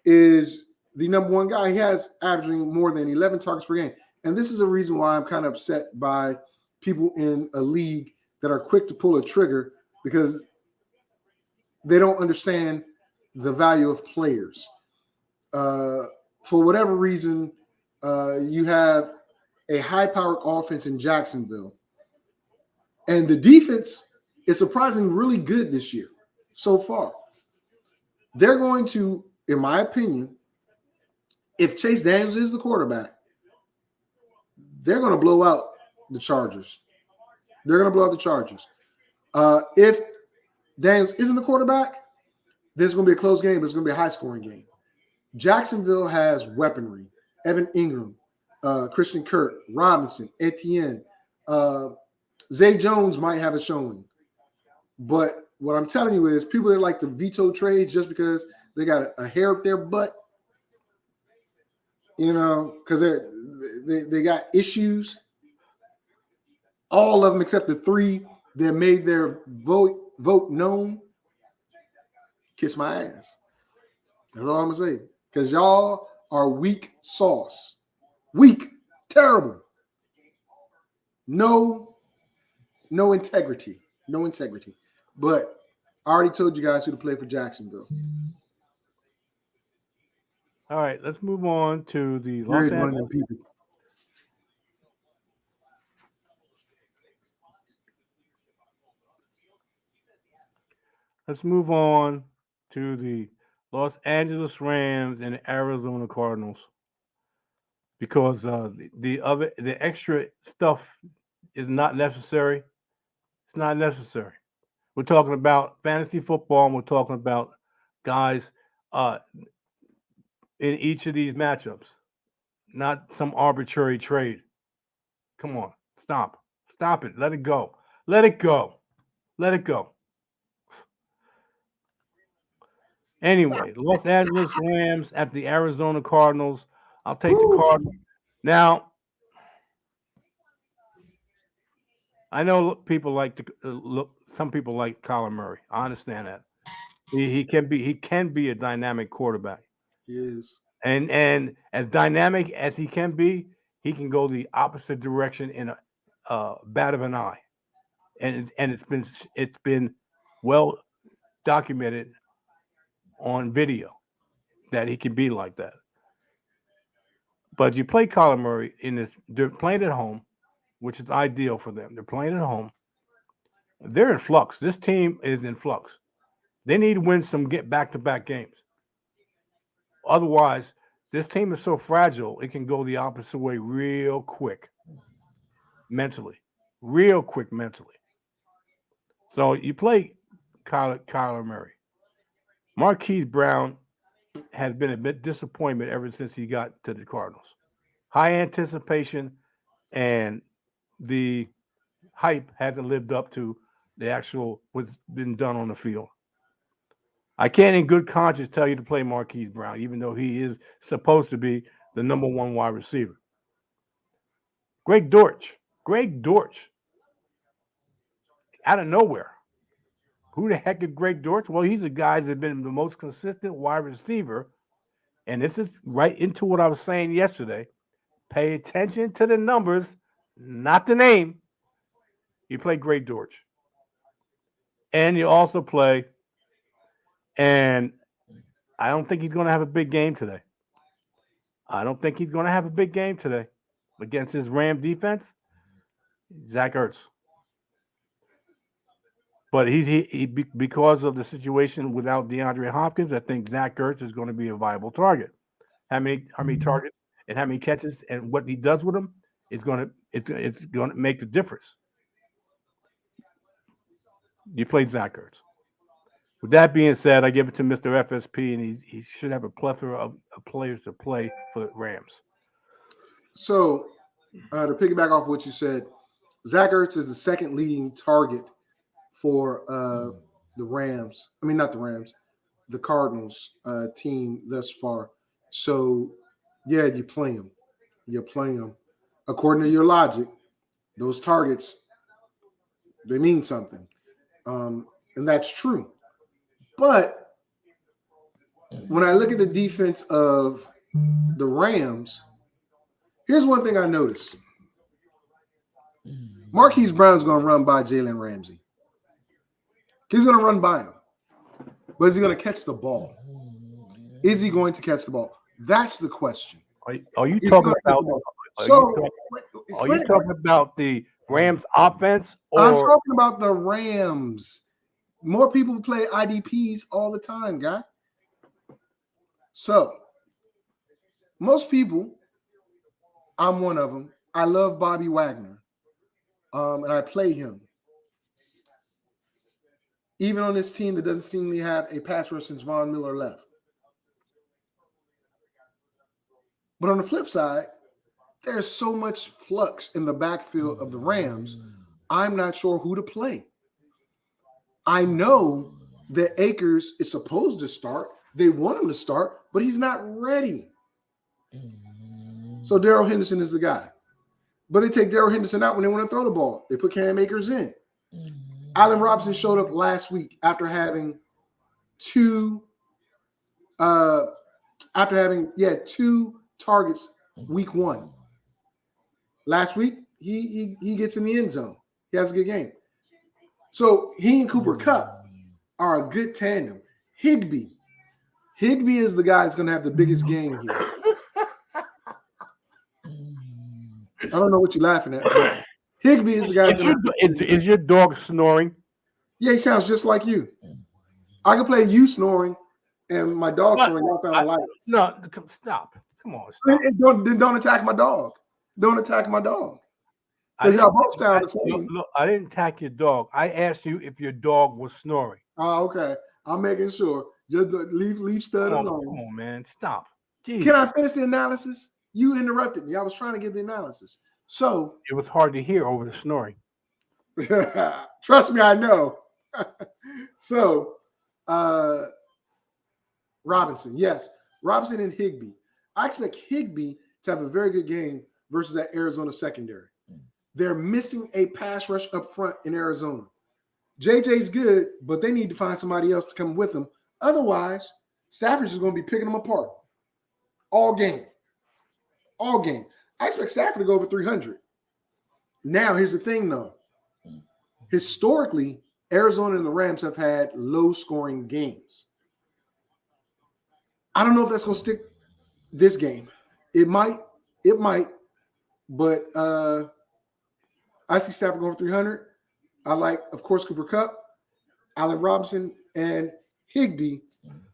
is the number one guy. He has averaging more than 11 targets per game. And this is a reason why I'm kind of upset by people in a league that are quick to pull a trigger, because they don't understand the value of players. For whatever reason, you have a high-powered offense in Jacksonville, and the defense is surprisingly really good this year so far. They're going to, in my opinion, if Chase Daniels is the quarterback, they're going to blow out the Chargers. They're going to blow out the Chargers. If Daniels isn't the quarterback, then it's going to be a close game, but it's going to be a high-scoring game. Jacksonville has weaponry. Evan Ingram, Christian Kirk, Robinson, Etienne. Zay Jones might have a showing. But what I'm telling you is people that like to veto trades just because they got a hair up their butt, because they got issues. All of them except the 3 that made their vote known. Kiss my ass. That's all I'm gonna say. Because y'all are weak sauce. Weak, terrible. No integrity. No integrity. But I already told you guys who to play for Jacksonville. All right, let's move on to the You're Los one of them Angeles. people. Let's move on to the Los Angeles Rams and the Arizona Cardinals because the extra stuff is not necessary. It's not necessary. We're talking about fantasy football, and we're talking about guys in each of these matchups, not some arbitrary trade. Come on, stop it, let it go, let it go, let it go. Anyway, Los Angeles Rams at the Arizona Cardinals. I'll take the Cardinals. Now, I know people like to look. Some people like Kyler Murray. I understand that. He can be a dynamic quarterback. He is. And as dynamic as he can go the opposite direction in a bat of an eye. And it's been well documented on video that he can be like that. But you play Kyler Murray they're playing at home, which is ideal for them. They're playing at home. They're in flux. This team is in flux. They need to win some get back-to-back games. Otherwise, this team is so fragile, it can go the opposite way real quick mentally. Real quick mentally. So you play Kyler Murray. Marquise Brown has been a bit disappointment ever since he got to the Cardinals. High anticipation and the hype hasn't lived up to the actual what's been done on the field. I can't in good conscience tell you to play Marquise Brown, even though he is supposed to be the number 1 wide receiver. Greg Dortch, out of nowhere. Who the heck is Greg Dortch? Well, he's a guy that's been the most consistent wide receiver. And this is right into what I was saying yesterday. Pay attention to the numbers, not the name. You play Greg Dortch. And you also play, and I don't think he's going to have a big game today. Against his Ram defense, Zach Ertz. But because of the situation without DeAndre Hopkins, I think Zach Ertz is going to be a viable target. How many targets and how many catches and what he does with them is going to make the difference. You played Zach Ertz. With that being said, I give it to Mr. FSP, and he should have a plethora of players to play for the Rams. So, to piggyback off what you said, Zach Ertz is the second leading target for the Rams. I mean, not the Rams, the Cardinals team thus far. So, yeah, you play him. According to your logic, those targets, they mean something. And that's true. But when I look at the defense of the Rams, here's one thing I noticed. Marquise Brown's going to run by Jalen Ramsey. He's going to run by him. but is he going to catch the ball? Is he going to catch the ball? That's the question. Are you talking about? Are you talking about the Rams offense? I'm talking about the Rams. More people play IDPs all the time, guy. So most people, I'm one of them. I love Bobby Wagner, and I play him. Even on this team that doesn't seemingly have a pass rush since Von Miller left. But on the flip side, there's so much flux in the backfield of the Rams. I'm not sure who to play. I know that Akers is supposed to start. They want him to start, but he's not ready. So Darrell Henderson is the guy. But they take Darrell Henderson out when they want to throw the ball. They put Cam Akers in. Allen Robinson showed up last week after having two targets week 1. Last week, he gets in the end zone. He has a good game. So he and Cooper Kupp are a good tandem. Higbee is the guy that's going to have the biggest game here. I don't know what you're laughing at, but Higbee is the guy. Is your dog snoring? Yeah, he sounds just like you. I can play you snoring and my dog snoring. Y'all sound alike. No, stop. Come on, stop. Don't attack my dog. Don't attack my dog. Because y'all both sound the same. Look, I didn't attack your dog. I asked you if your dog was snoring. Oh, okay. I'm making sure. Just leave Stud alone. Come on, man. Stop. Jeez. Can I finish the analysis? You interrupted me. I was trying to give the analysis. So it was hard to hear over the snoring. Trust me, I know. So Robinson, yes. Robinson and Higbee. I expect Higbee to have a very good game versus that Arizona secondary. They're missing a pass rush up front in Arizona. JJ's good, but they need to find somebody else to come with them. Otherwise, Stafford's just going to be picking them apart all game. All game. I expect Stafford to go over 300. Now, here's the thing, though. Historically, Arizona and the Rams have had low-scoring games. I don't know if that's going to stick this game. It might, but I see Stafford going over 300. I like, of course, Cooper Kupp, Allen Robinson, and Higbee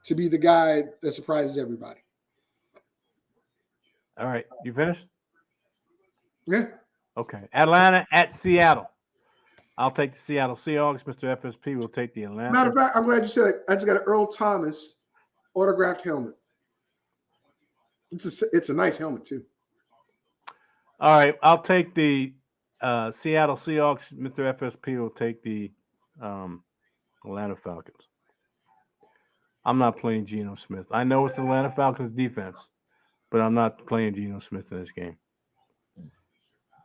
to be the guy that surprises everybody. All right. You finished? Yeah. Okay. Atlanta at Seattle. I'll take the Seattle Seahawks. Mr. FSP will take the Atlanta. Matter of fact, I'm glad you said it. I just got an Earl Thomas autographed helmet. It's a nice helmet, too. All right. I'll take the Seattle Seahawks. Mr. FSP will take the Atlanta Falcons. I'm not playing Geno Smith. I know it's the Atlanta Falcons defense, but I'm not playing Geno Smith in this game.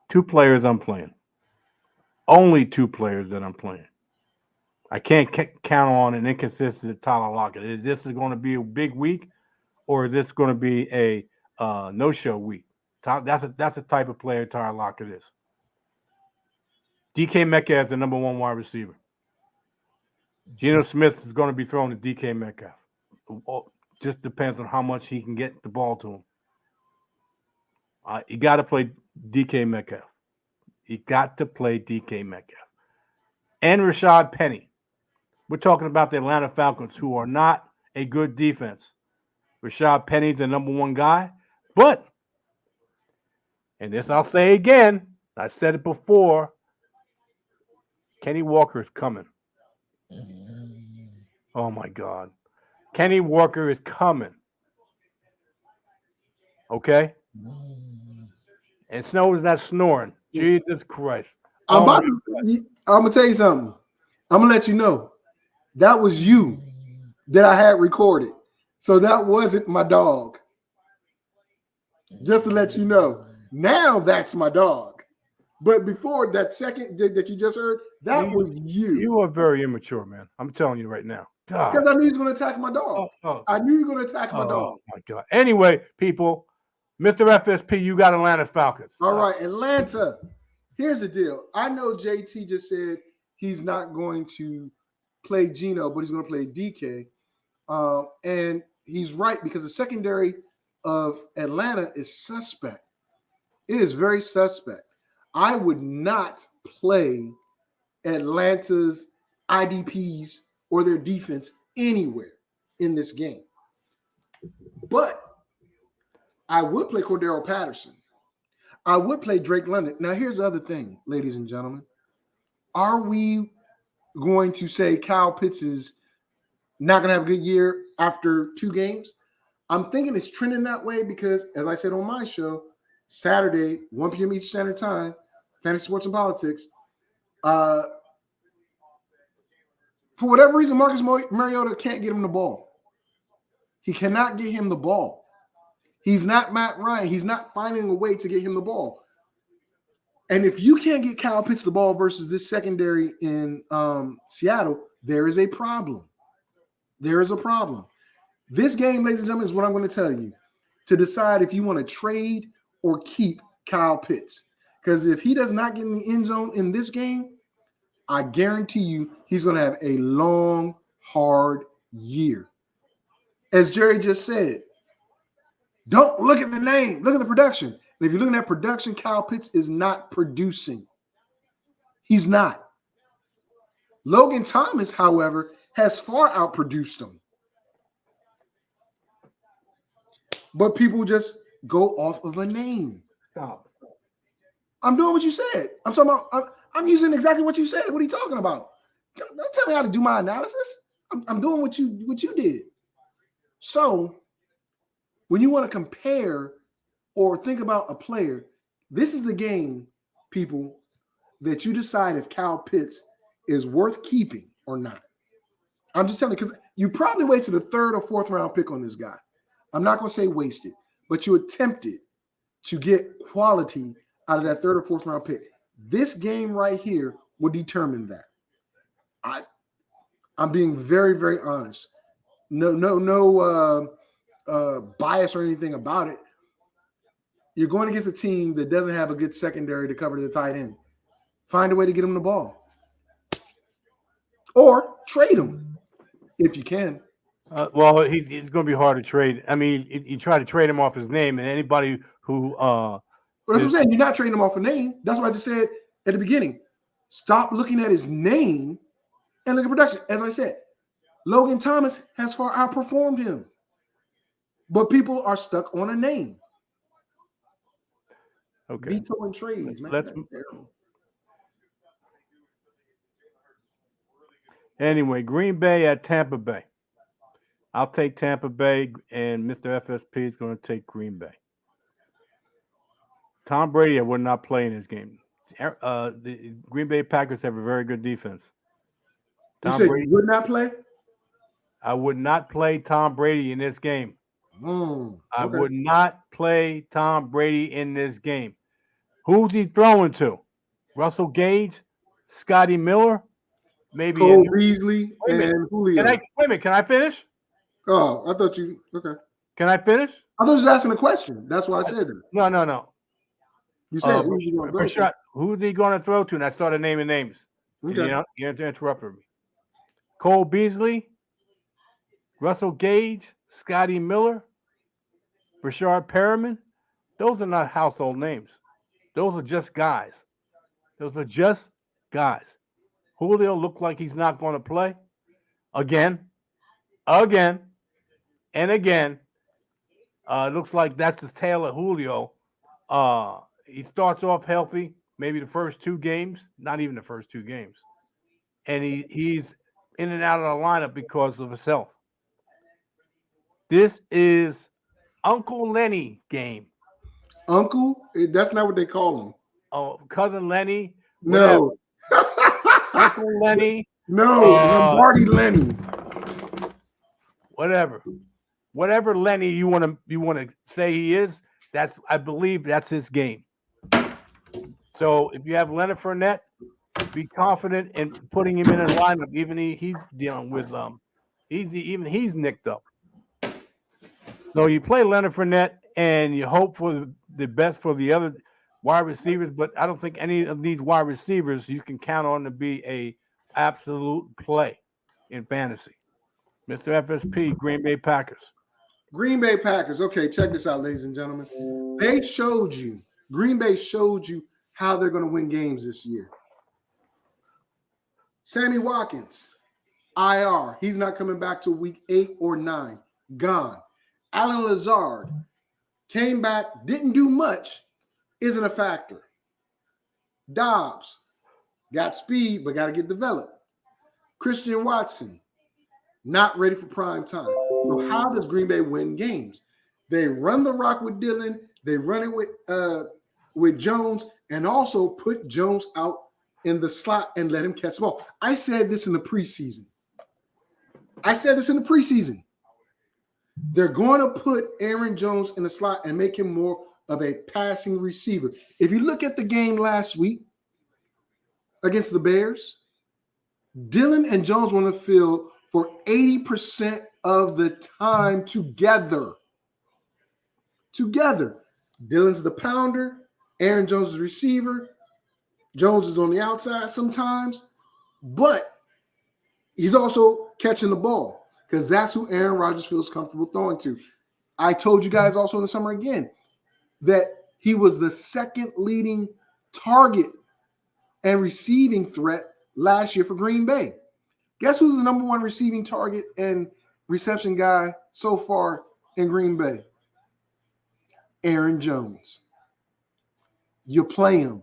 2 players I'm playing. Only 2 players that I'm playing. I can't count on an inconsistent Tyler Lockett. Is this going to be a big week, or is this going to be a no-show week? That's the type of player Tyler Lockett is. DK Metcalf is the number 1 wide receiver. Geno Smith is going to be thrown to DK Metcalf. Just depends on how much he can get the ball to him. You got to play DK Metcalf. You got to play DK Metcalf. And Rashad Penny. We're talking about the Atlanta Falcons, who are not a good defense. Rashad Penny's the number 1 guy. But, and this I'll say again, I said it before, Kenny Walker is coming. Oh, my God. Kenny Walker is coming. Okay? And Snow is not snoring. Jesus Christ. I'm going to tell you something. I'm going to let you know. That was you that I had recorded. So that wasn't my dog. Just to let you know. Now that's my dog. But before that second that you just heard, that was you. You are very immature, man. I'm telling you right now. Because I knew he was going to attack my dog. I knew you were going to attack my dog. Oh, my God. Anyway, people, Mr. FSP, you got Atlanta Falcons. All right, Atlanta. Here's the deal. I know JT just said he's not going to play Geno, but he's going to play DK. And he's right because the secondary of Atlanta is suspect. It is very suspect. I would not play Atlanta's IDPs or their defense anywhere in this game. But I would play Cordero Patterson. I would play Drake London. Now, here's the other thing, ladies and gentlemen. Are we going to say Kyle Pitts is not going to have a good year after 2 games? I'm thinking it's trending that way because, as I said on my show, Saturday, 1 p.m. Eastern Standard Time, Fantasy Sports and Politics, for whatever reason, Marcus Mariota can't get him the ball. He cannot get him the ball. He's not Matt Ryan. He's not finding a way to get him the ball. And if you can't get Kyle Pitts the ball versus this secondary in Seattle, there is a problem. There is a problem. This game, ladies and gentlemen, is what I'm going to tell you to decide if you want to trade or keep Kyle Pitts. Because if he does not get in the end zone in this game, I guarantee you he's going to have a long, hard year. As Jerry just said, don't look at the name. Look at the production. And if you're looking at production, Kyle Pitts is not producing. He's not. Logan Thomas, however, has far outproduced him. But people just go off of a name. Stop. I'm doing what you said. I'm talking about. I'm using exactly what you said. What are you talking about? Don't tell me how to do my analysis. I'm doing what you did. So when you want to compare or think about a player, this is the game, people, that you decide if Kyle Pitts is worth keeping or not. I'm just telling you, because you probably wasted a 3rd or 4th round pick on this guy. I'm not going to say wasted, but you attempted to get quality out of that 3rd or 4th round pick. This game right here will determine that. I'm being very, very honest. No bias or anything about it. You're going against a team that doesn't have a good secondary to cover the tight end. Find a way to get him the ball. Or trade him if you can. Well, it's going to be hard to trade. I mean, you try to trade him off his name, and anybody who But that's what I'm saying. You're not trading him off a name. That's what I just said at the beginning. Stop looking at his name and look at production. As I said, Logan Thomas has far outperformed him. But people are stuck on a name. okay. Vetoing trades, man. Anyway, Green Bay at Tampa Bay. I'll take Tampa Bay, and Mr. FSP is going to take Green Bay. Tom Brady, I would not play in this game. The Green Bay Packers have a very good defense. You said you would not play? I would not play Tom Brady in this game. I would not play Tom Brady in this game. Who's he throwing to? Russell Gage, Scotty Miller, maybe Cole Beasley and Julio. Wait a minute, can I finish? Oh, I thought you okay. Can I finish? I thought you was asking a question. That's why I said that. No. You said who's he going to throw to? And I started naming names. Okay. You interrupted me. Cole Beasley, Russell Gage, Scotty Miller, Rashard Perriman. Those are not household names. Those are just guys. Julio looked like he's not going to play again. And again. Looks like that's the tale of Julio. He starts off healthy, maybe the first 2 games, not even the first 2 games. And he's in and out of the lineup because of his health. This is Uncle Lenny game. Uncle? That's not what they call him. Oh, Cousin Lenny. No. Uncle Lenny. No, Lombardi Lenny. Whatever Lenny you want to say he is, I believe that's his game. So if you have Leonard Fournette, be confident in putting him in a lineup. Even he's dealing with he's nicked up. So you play Leonard Fournette and you hope for the best for the other wide receivers, but I don't think any of these wide receivers you can count on to be a absolute play in fantasy. Mr. FSP, Green Bay Packers. Green Bay Packers. Okay, check this out, ladies and gentlemen. They showed you, Green Bay showed you how they're going to win games this year. Sammy Watkins, IR. He's not coming back to week 8 or 9. Gone. Alan Lazard came back, didn't do much, isn't a factor. Dobbs got speed, but got to get developed. Christian Watson, not ready for prime time. So how does Green Bay win games? They run the rock with Dillon. They run it with Jones, and also put Jones out in the slot and let him catch the ball. I said this in the preseason. They're going to put Aaron Jones in the slot and make him more of a passing receiver. If you look at the game last week against the Bears, Dillon and Jones were on the field for 80% of the time together. Dillon's the pounder. Aaron Jones is the receiver. Jones is on the outside sometimes. But he's also catching the ball because that's who Aaron Rodgers feels comfortable throwing to. I told you guys also in the summer again that he was the second leading target and receiving threat last year for Green Bay. Guess who's the number one receiving target and reception guy so far in Green Bay? Aaron Jones. You play him.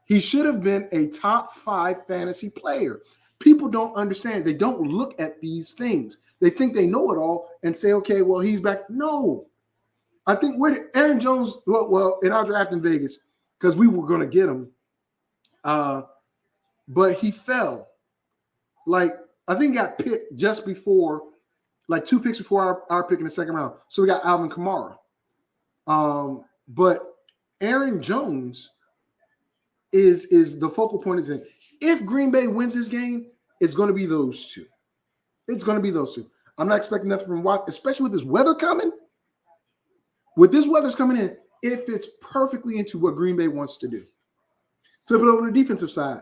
He should have been a top 5 fantasy player. People don't understand. They don't look at these things. They think they know it all and say, okay, well, he's back. No. I think where did Aaron Jones, well, in our draft in Vegas, because we were going to get him, but he fell. Like, I think he got picked just before, like 2 picks before our pick in the second round. So we got Alvin Kamara. But Aaron Jones is the focal point. Is in if Green Bay wins this game, it's going to be those two. I'm not expecting nothing from Watt, especially with this weather coming. With this weather's coming in, it fits perfectly into what Green Bay wants to do. Flip it over to the defensive side.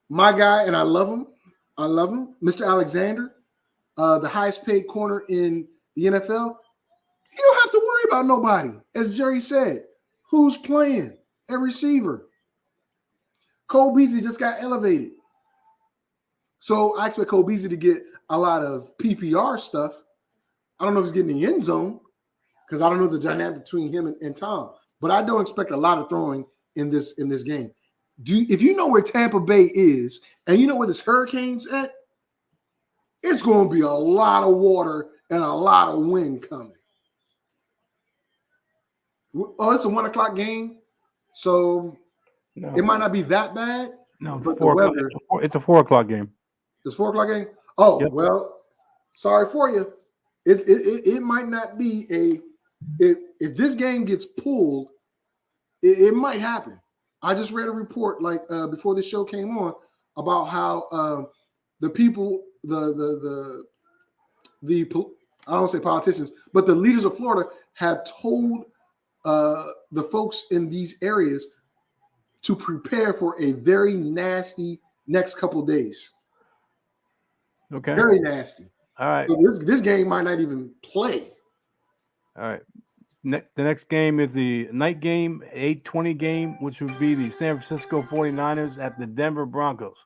My guy, and I love him, Mr. Alexander, the highest paid corner in the NFL. You don't have to worry about nobody. As Jerry said, who's playing? A receiver. Cole Beasley just got elevated. So I expect Cole Beasley to get a lot of PPR stuff. I don't know if he's getting the end zone because I don't know the dynamic between him and Tom. But I don't expect a lot of throwing in this game. If you know where Tampa Bay is and you know where this hurricane's at, it's going to be a lot of water and a lot of wind coming. Oh, it's a 1:00 game, so it might not be that bad. No, but the weather. It's a 4:00 game. It's 4:00 game. Oh, yep. Well, sorry for you. It might not be if this game gets pulled, it might happen. I just read a report before this show came on about how the people, the I don't say politicians, but the leaders of Florida have told the folks in these areas to prepare for a very nasty next couple of days. Okay. Very nasty. All right. So this game might not even play. All right. The next game is the night game, 8:20 game, which would be the San Francisco 49ers at the Denver Broncos.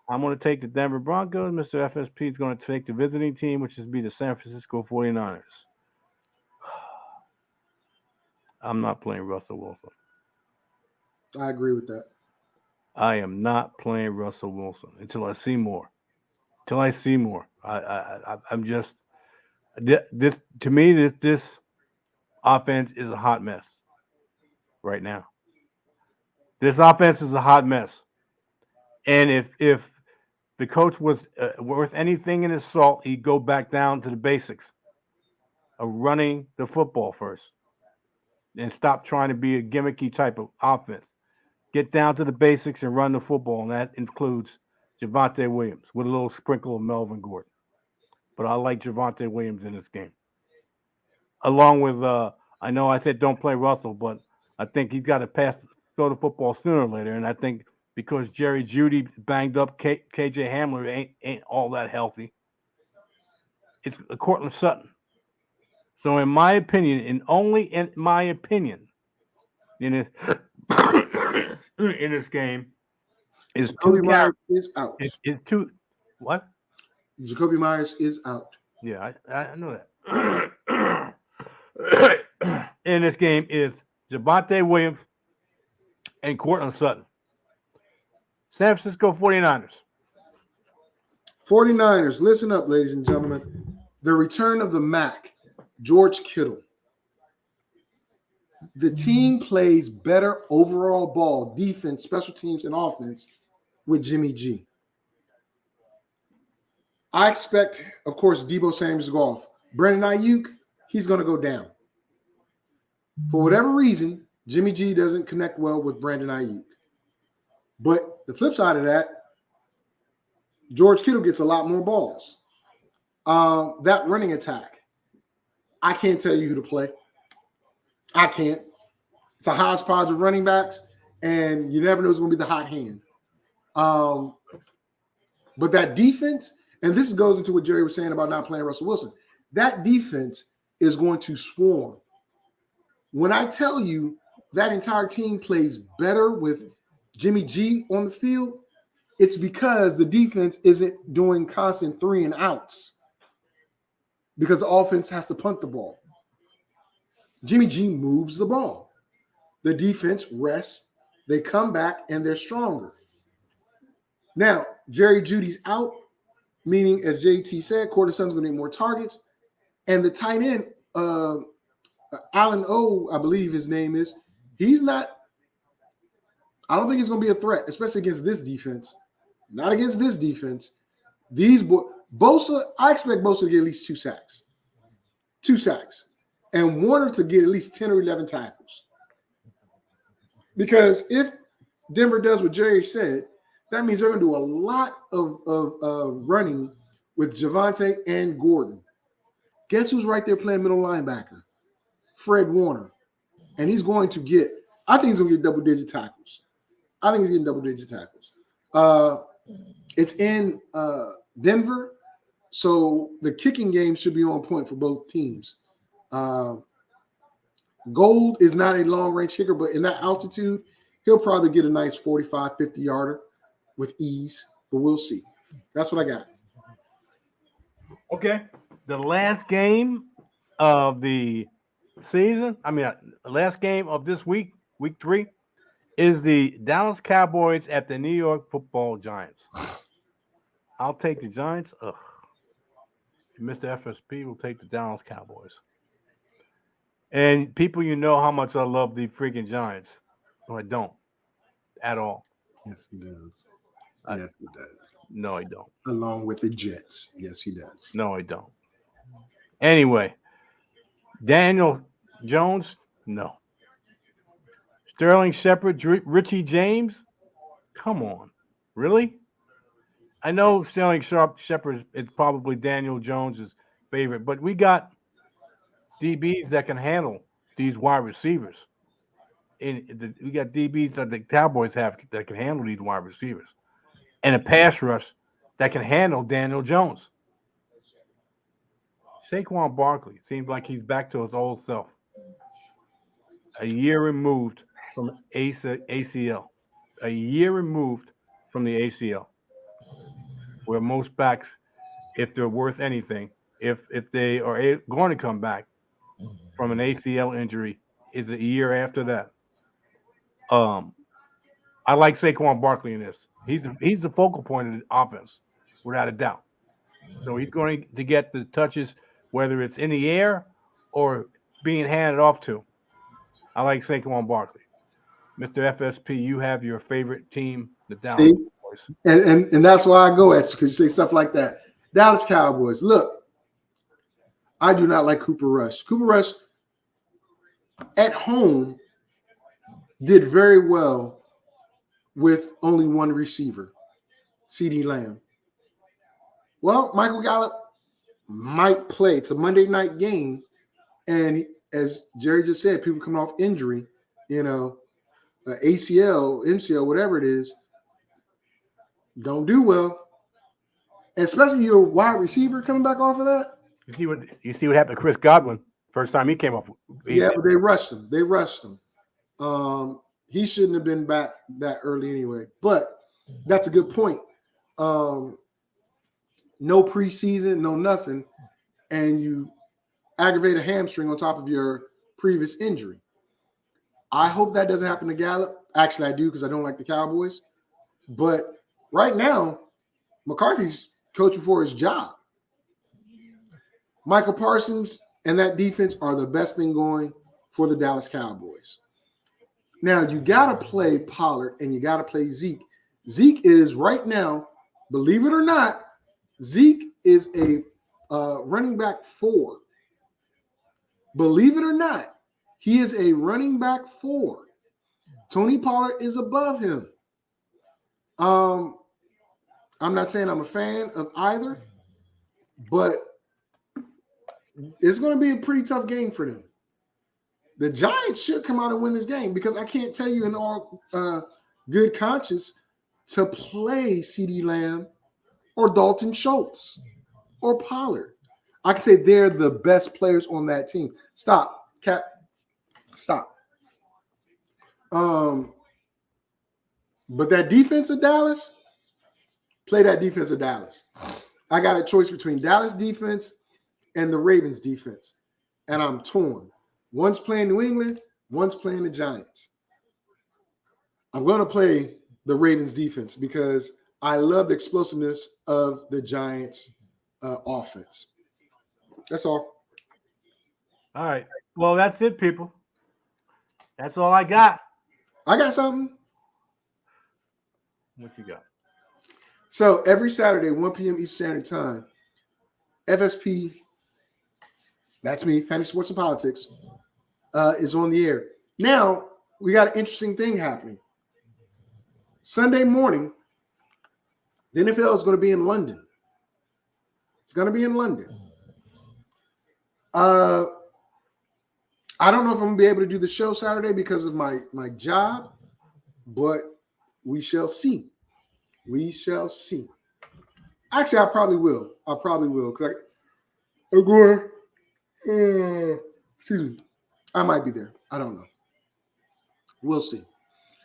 I'm going to take the Denver Broncos. Mr. FSP is going to take the visiting team, which is be the San Francisco 49ers. I'm not playing Russell Wilson. I agree with that. I am not playing Russell Wilson until I see more. I'm just this to me. This offense is a hot mess right now. This offense is a hot mess, and if the coach was worth anything in his salt, he'd go back down to the basics of running the football first, and stop trying to be a gimmicky type of offense. Get down to the basics and run the football, and that includes Javonte Williams with a little sprinkle of Melvin Gordon. But I like Javonte Williams in this game. Along with, I know I said don't play Russell, but I think he's got to throw the football sooner or later. And I think because Jerry Jeudy banged up, KJ Hamler ain't all that healthy. it's Cortland Sutton. So, in my opinion, and only in my opinion, in this in this game, is two Jacoby carries. Myers is out. It's two. What? Jacoby Myers is out. Yeah, I know that. In this game is Javonte Williams and Cortland Sutton. San Francisco 49ers. 49ers, listen up, ladies and gentlemen. The return of the Mac, George Kittle. The team plays better overall ball, defense, special teams, and offense with Jimmy G. I expect, of course, Deebo Samuels to go off. Brandon Ayuk, he's going to go down. For whatever reason, Jimmy G doesn't connect well with Brandon Ayuk. But the flip side of that, George Kittle gets a lot more balls. That running attack, I can't tell you who to play. I can't. It's a hodgepodge of running backs, and you never know who's going to be the hot hand. But that defense, and this goes into what Jerry was saying about not playing Russell Wilson, that defense is going to swarm. When I tell you that entire team plays better with Jimmy G on the field, it's because the defense isn't doing constant 3 and outs because the offense has to punt the ball. Jimmy G moves the ball. The defense rests, they come back, and they're stronger. Now, Jerry Jeudy's out, meaning, as JT said, Cortland Sutton's going to need more targets. And the tight end, Allen O, I believe his name is, he's not, I don't think he's going to be a threat, especially against this defense. Not against this defense. Bosa, I expect Bosa to get at least 2 sacks. 2 sacks. And Warner to get at least 10 or 11 tackles. Because if Denver does what Jerry said, that means they're going to do a lot of running with Javonte and Gordon. Guess who's right there playing middle linebacker? Fred Warner. And he's going to get, I think he's going to get double-digit tackles. I think he's getting double-digit tackles. It's in Denver, so the kicking game should be on point for both teams. Gold is not a long-range kicker, but in that altitude, he'll probably get a nice 45, 50-yarder with ease, but we'll see. That's what I got. Okay. The last game of the season, last game of this week, week 3, is the Dallas Cowboys at the New York Football Giants. I'll take the Giants. Mr. FSP will take the Dallas Cowboys. And people, you know how much I love the freaking Giants. No, I don't. At all. Yes, he does. Yes, he does. No, I don't. Along with the Jets. Yes, he does. No, I don't. Anyway, Daniel Jones, no. Sterling Shepard, Richie James, come on. Really? I know Sterling Shepard is probably Daniel Jones' favorite, but we got DBs that can handle these wide receivers. We got DBs that the Cowboys have that can handle these wide receivers. And a pass rush that can handle Daniel Jones. Saquon Barkley seems like he's back to his old self. A year removed from ACL. A year removed from the ACL. Where most backs, if they're worth anything, if they are going to come back from an ACL injury, is a year after that. I like Saquon Barkley in this. He's the focal point of the offense, without a doubt. So he's going to get the touches, whether it's in the air or being handed off to. I like Saquon Barkley. Mr. FSP, you have your favorite team, the Dallas Cowboys. And that's why I go at you, because you say stuff like that. Dallas Cowboys. Look, I do not like Cooper Rush. Cooper Rush at home did very well with only one receiver, CeeDee Lamb. Well, Michael Gallup might play. It's a Monday night game. And as Jerry just said, people coming off injury, ACL, MCL, whatever it is, don't do well. And especially your wide receiver coming back off of that. You see what happened to Chris Godwin first time he came off. Yeah, but they rushed him. He shouldn't have been back that early anyway. But that's a good point. No preseason, no nothing, and you aggravate a hamstring on top of your previous injury. I hope that doesn't happen to Gallup. Actually, I do because I don't like the Cowboys. But right now, McCarthy's coaching for his job. Michael Parsons and that defense are the best thing going for the Dallas Cowboys. Now, you got to play Pollard and you got to play Zeke. Zeke is right now, believe it or not, Zeke is a running back 4. Believe it or not, he is a running back 4. Tony Pollard is above him. I'm not saying I'm a fan of either, but it's going to be a pretty tough game for them. The Giants should come out and win this game because I can't tell you in all good conscience to play CeeDee Lamb or Dalton Schultz or Pollard. I can say they're the best players on that team. Stop, Cap. Stop. But that defense of Dallas, play that defense of Dallas. I got a choice between Dallas defense and the Ravens defense, and I'm torn. One's playing New England, one's playing the Giants. I'm going to play the Ravens defense because I love the explosiveness of the Giants offense. That's all. All right. Well, that's it, people. That's all I got. I got something. What you got? So every Saturday, 1 p.m. Eastern Standard Time, FSP, that's me, Fantasy Sports and Politics, is on the air. Now, we got an interesting thing happening. Sunday morning, the NFL is going to be in London. It's going to be in London. I don't know if I'm going to be able to do the show Saturday because of my job, but we shall see. We shall see. Actually, I probably will. Because I'm going, excuse me. I might be there. I don't know. We'll see.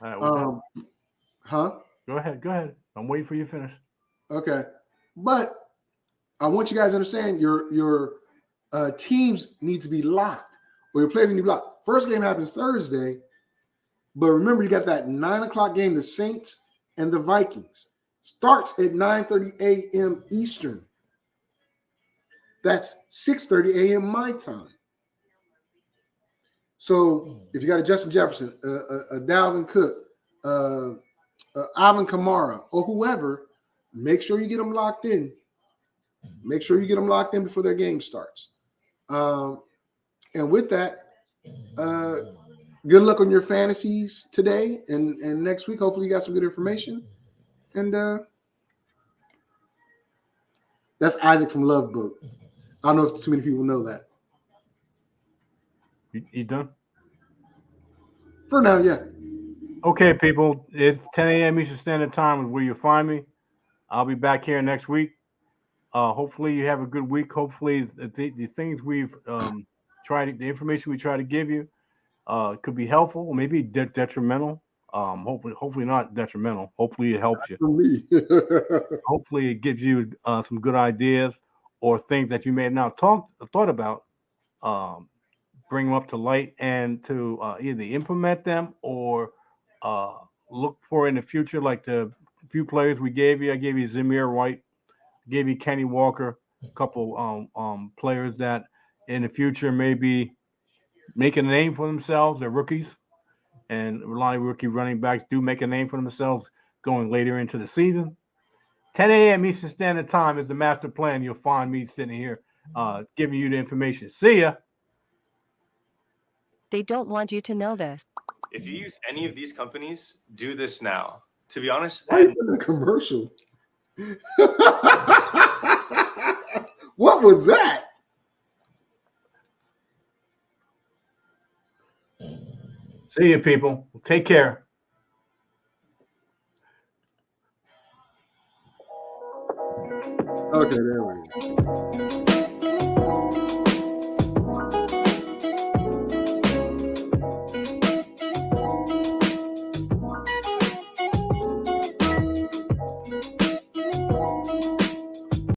All right, Huh? Go ahead. I'm waiting for you to finish. Okay. But I want you guys to understand your teams need to be locked, or your players need to be locked. First game happens Thursday, but remember, you got that 9 o'clock game, the Saints and the Vikings. Starts at 9:30 a.m. Eastern. That's 6:30 a.m. my time. So if you got a Justin Jefferson, a Dalvin Cook, Alvin Kamara, or whoever, make sure you get them locked in. Make sure you get them locked in before their game starts. And with that, good luck on your fantasies today and next week. Hopefully you got some good information. And that's Isaac from Love Boat. I don't know if too many people know that. You done? For now, yeah. Okay, people. It's 10 a.m. Eastern Standard Time is where you'll find me. I'll be back here next week. Hopefully you have a good week. Hopefully the things we've the information we try to give you could be helpful or maybe detrimental. Hopefully not detrimental. Hopefully it helps you. For me. Hopefully it gives you some good ideas or things that you may have not thought about. Bring them up to light and to either implement them or look for in the future, like the few players we gave you. I gave you Zamir White, gave you Kenny Walker, a couple players that in the future maybe making a name for themselves. They're rookies, and a lot of rookie running backs do make a name for themselves going later into the season. 10 a.m. Eastern Standard Time is the master plan. You'll find me sitting here giving you the information. See ya. They don't want you to know this. If you use any of these companies, do this now. To be honest, Why are you putting a commercial? What was that? See you, people. Take care. Okay, there we go.